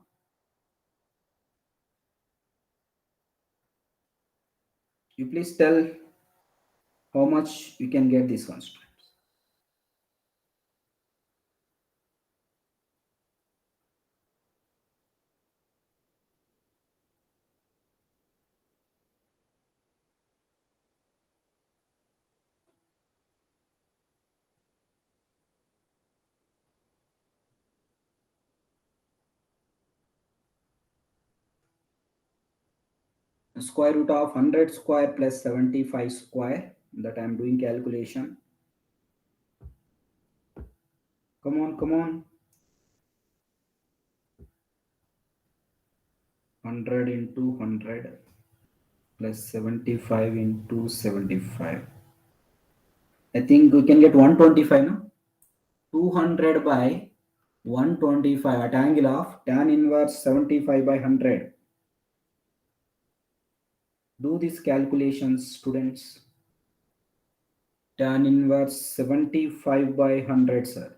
You please tell how much you can get this one. Square root of 100 square plus 75 square, that I am doing calculation. Come on, come on. 100 into 100 plus 75 into 75. I think we can get 125 now. 200 by 125 at angle of tan inverse 75 by 100. Do these calculations, students. Tan inverse 75 by 100, sir.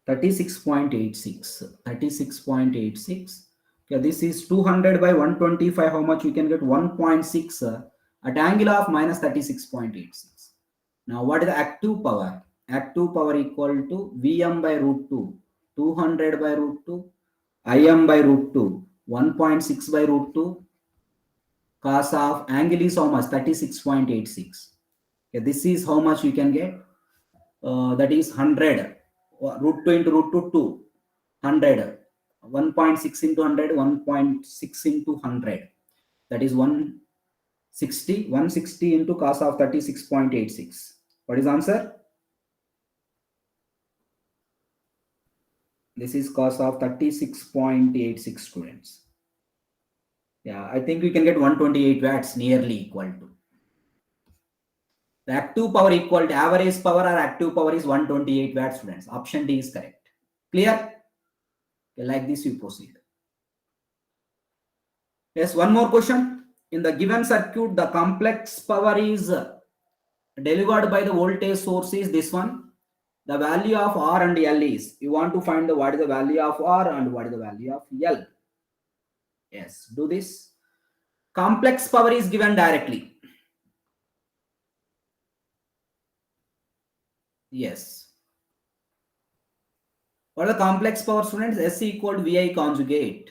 36.86. 36.86. Okay, this is 200 by 125. How much we can get? 1.6, sir, at angle of minus 36.86. Now, what is the active power? Active power equal to Vm by root 2. 200 by root 2. Im by root 2. 1.6 by root 2. Cos of angle is how much? 36.86. Okay, this is how much we can get. That is 100. Root 2 into root 2, 2. 100. 1.6 into 100. 1.6 into 100. That is 160. 160 into cos of 36.86. What is answer? This is cos of 36.86, students. Yeah, I think we can get 128 watts, nearly equal to. The active power equal to average power or active power is 128 watts, students. Option D is correct. Clear? Okay, like this you proceed. Yes, one more question. In the given circuit, the complex power is delivered by the voltage source is this one. The value of R and L is, you want to find what is the value of R and what is the value of L. Yes, do this. Complex power is given directly. Yes. What are the complex power, students? S equal to VI conjugate.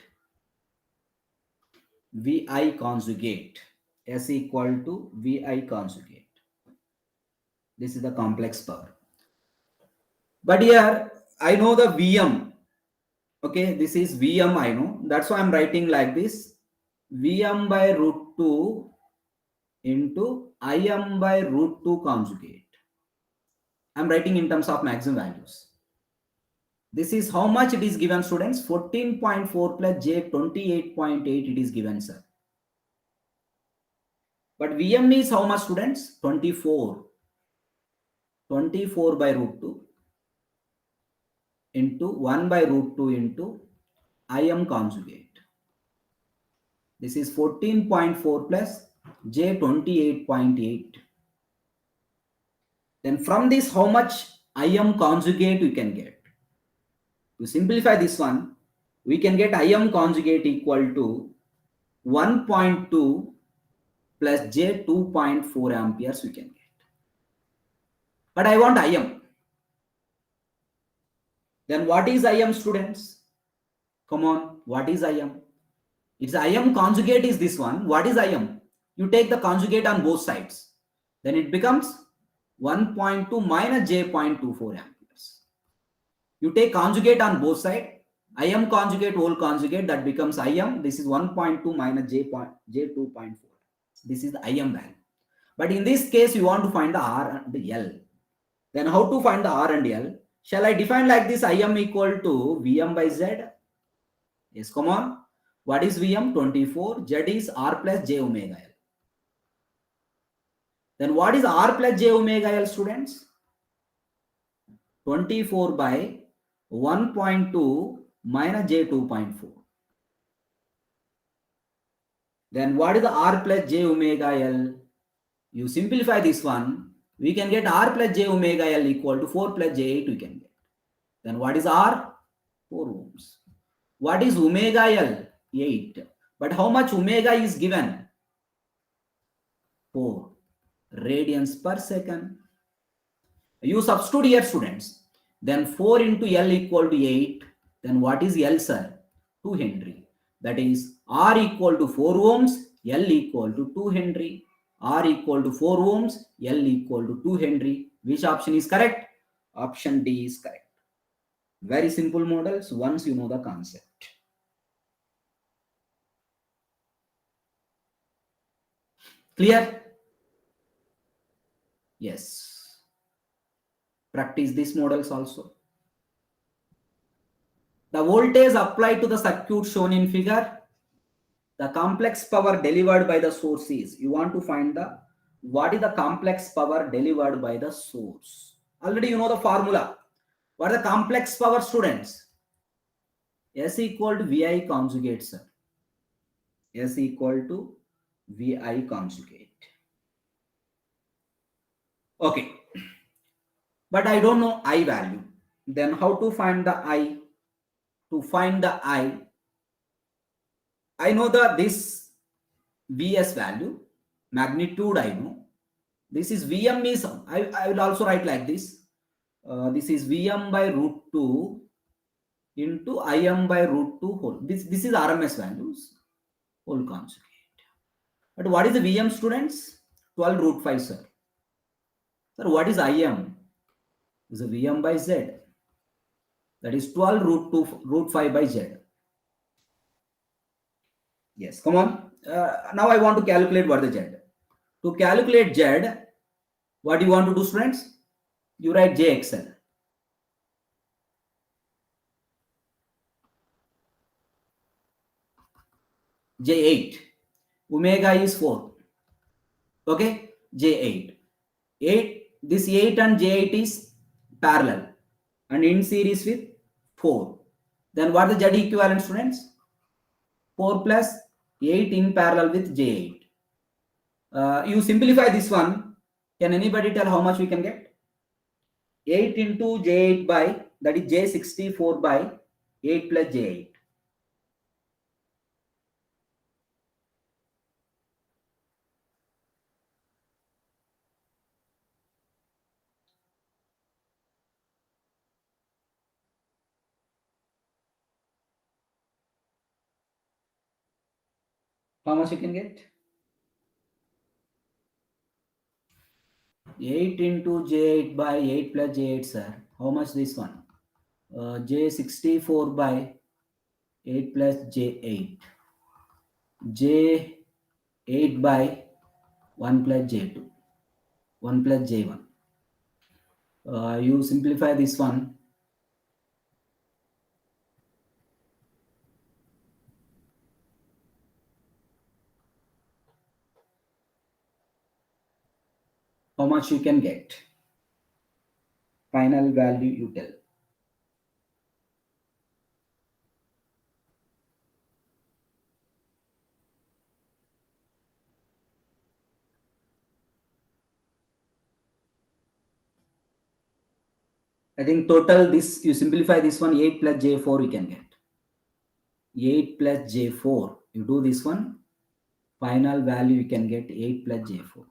VI conjugate. S equal to VI conjugate. This is the complex power. But here I know the Vm. Okay, this is Vm, I know. That's why I'm writing like this. Vm by root 2 into Im by root 2 conjugate. I'm writing in terms of maximum values. This is how much it is given, students. 14.4 plus J 28.8 it is given, sir. But Vm is how much, students? 24. 24 by root 2 into 1 by root 2 into Im conjugate. This is 14.4 plus J 28.8. Then from this, how much Im conjugate we can get? To simplify this one, we can get Im conjugate equal to 1.2 plus J 2.4 amperes we can get. But I want Im. Then what is Im, students? Come on, what is Im? It's Im conjugate is this one. What is Im? You take the conjugate on both sides. Then it becomes 1.2 minus J 0.24 amperes. You take conjugate on both sides. Im conjugate whole conjugate, that becomes Im. This is 1.2 minus J 2.4. This is the Im value. But in this case, you want to find the R and the L. Then how to find the R and L? Shall I define like this? Im equal to Vm by Z. Yes, come on. What is Vm? 24. Z is R plus J omega L. Then what is R plus J omega L, students? 24 by 1.2 minus J 2.4. Then what is the R plus J omega L? You simplify this one, we can get R plus J omega L equal to 4 plus J 8 we can get. Then what is R? 4 ohms. What is omega L? 8. But how much omega is given? 4 radians per second. You substitute here, students. Then 4 into L equal to 8. Then what is L, sir? 2 Henry. That is R equal to 4 ohms, L equal to 2 Henry. R equal to 4 ohms, L equal to 2 Henry. Which option is correct? Option D is correct. Very simple models once you know the concept. Clear? Yes. Practice these models also. The voltage applied to the circuit shown in figure, the complex power delivered by the source is, you want to find the, what is the complex power delivered by the source? Already you know the formula. What are the complex power, students? S equal to VI conjugate, sir. S equal to VI conjugate. Okay, but I don't know I value. Then how to find the I? To find the I know this Vs value, magnitude I know. This is Vm is, I will also write like this. This is Vm by root 2 into Im by root 2 whole. This is RMS values, whole conjugate. But what is the Vm, students? 12 root 5, sir. Sir, what is Im? Is a Vm by Z. That is 12 root 2 root 5 by Z. Yes, come on. Now I want to calculate what the Z. To calculate Z, what do you want to do, students? You write JXL. J8. Omega is 4. Okay, J8. 8. This 8 and J8 is parallel and in series with 4. Then what is the Z equivalent, students? 4 plus 8 in parallel with J8. You simplify this one. Can anybody tell how much we can get? 8 into J8 by, that is J64 by 8 plus J8. How much you can get? 8 into J8 by 8 plus J8, sir. How much this one? J64 by 8 plus J8. J8 by 1 plus J2. 1 plus J1. You simplify this one. How much you can get? Final value you tell. I think total this, you simplify this one, 8 plus J4 you can get. 8 plus J4. You do this one. Final value you can get 8 plus J4.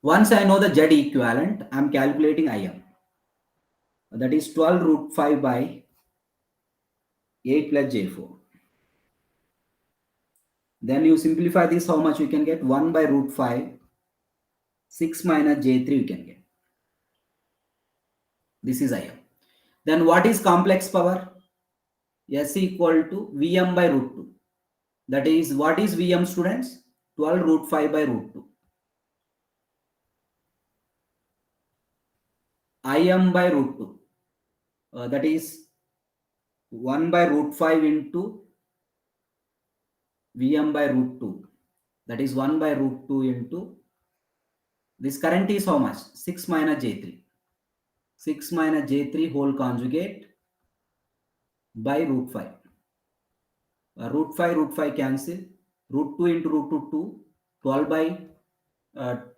Once I know the Z equivalent, I am calculating Im. That is 12 root 5 by 8 plus J4. Then you simplify this, how much you can get? 1 by root 5, 6 minus J3 you can get. This is Im. Then what is complex power? S equal to Vm by root 2. That is, what is Vm, students? 12 root 5 by root 2. Im by root 2. That is 1 by root 5 into Vm by root 2. That is 1 by root 2 into, this current is how much? 6 minus J3. 6 minus J3 whole conjugate by root 5. Root 5 cancel. Root 2 into root 2, 2. 12 by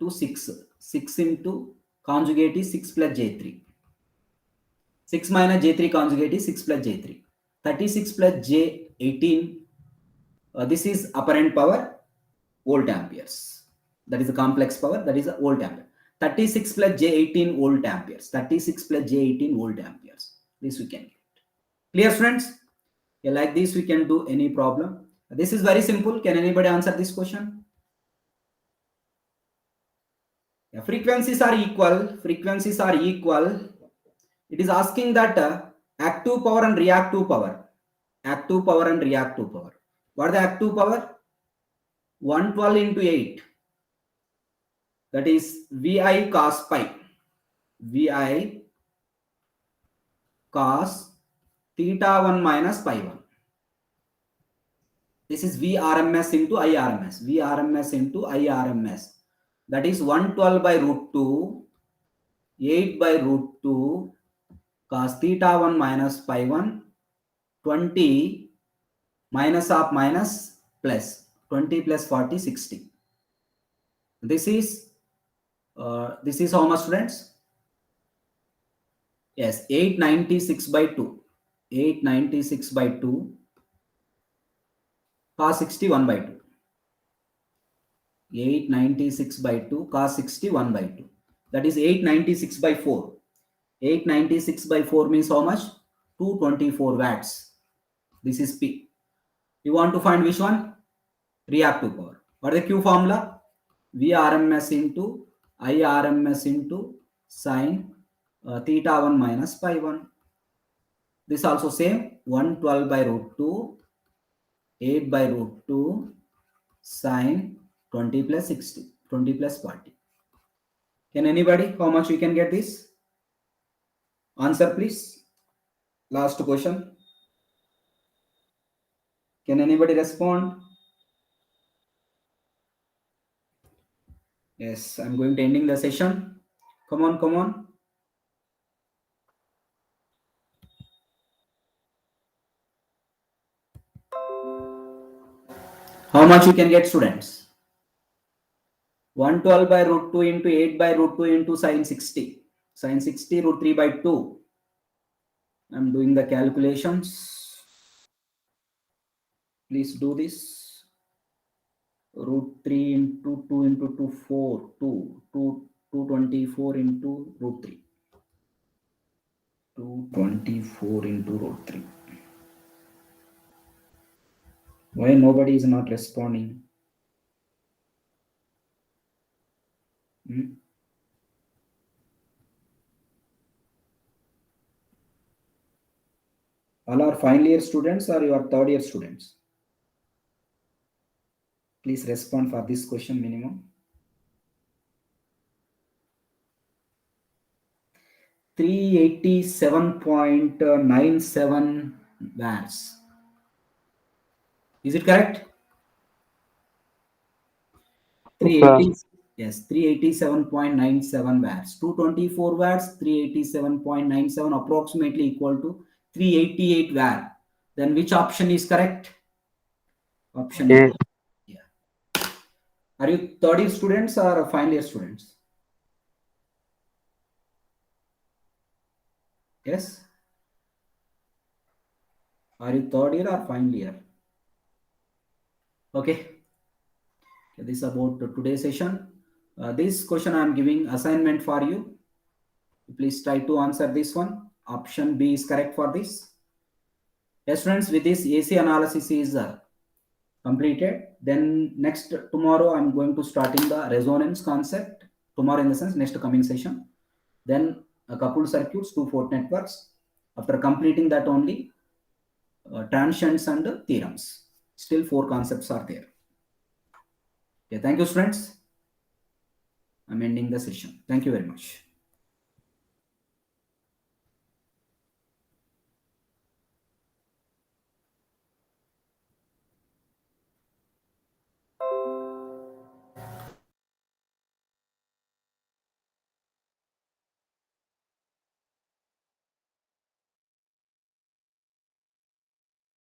2, 6. 6 into conjugate is 6 plus J3. 6 minus J3 conjugate is 6 plus J3. 36 plus J18. This is apparent power, volt amperes. That is the complex power, that is a volt ampere. 36 plus J18 volt amperes. 36 plus J18 volt amperes. This we can get. Clear, friends? Yeah, like this we can do any problem. This is very simple. Can anybody answer this question? Yeah, frequencies are equal. Frequencies are equal. It is asking that active power and reactive power. Active power and reactive power. What is the active power? 112 into 8. That is VI cos pi. VI cos theta 1 minus pi 1. This is VRMS into IRMS. VRMS into IRMS. That is 112 by root 2, 8 by root 2, cos theta 1 minus pi 1, 20 minus of minus plus, 20 plus 40, 60. This is This is how much, students? Yes, 896 by 2. 896 by 2 cos 61 by 2. 896 by 2 cos 61 by 2. That is 896 by 4. 896 by 4 means how much? 224 watts. This is P. You want to find which one? Reactive power. What is the Q formula? Vrms into Irms into sine theta 1 minus pi 1. This also same. 112 by root 2, 8 by root 2, sine 20 plus 60, 20 plus 40. Can anybody, how much we can get this? Answer please. Last question. Can anybody respond? Yes, I'm going to ending the session. Come on, come on. How much you can get, students? 112 by root 2 into 8 by root 2 into sine 60. Sine 60 root 3 by 2. I'm doing the calculations. Please do this. Root 3 into 2 into 2, 4, 2, 224 into root 3. 224 into root 3. Why nobody is not responding? All are final year students or you are third year students? Please respond for this question minimum. 387.97 watts. Is it correct? 380, yes, 387.97 watts. 224 watts, 387.97 approximately equal to 388 watt. Then which option is correct? Option A. Yeah. Are you third year students or final year students? Yes. Are you third year or final year? Okay. This is about today's session. This question I am giving assignment for you. Please try to answer this one. Option B is correct for this. Yes, friends, with this AC analysis is completed. Then next tomorrow I'm going to start in the resonance concept. Tomorrow in the sense next coming session. Then a coupled circuits, 2-port networks. After completing that only transients and theorems. Still 4 concepts are there. Okay, thank you, friends. I'm ending the session. Thank you very much.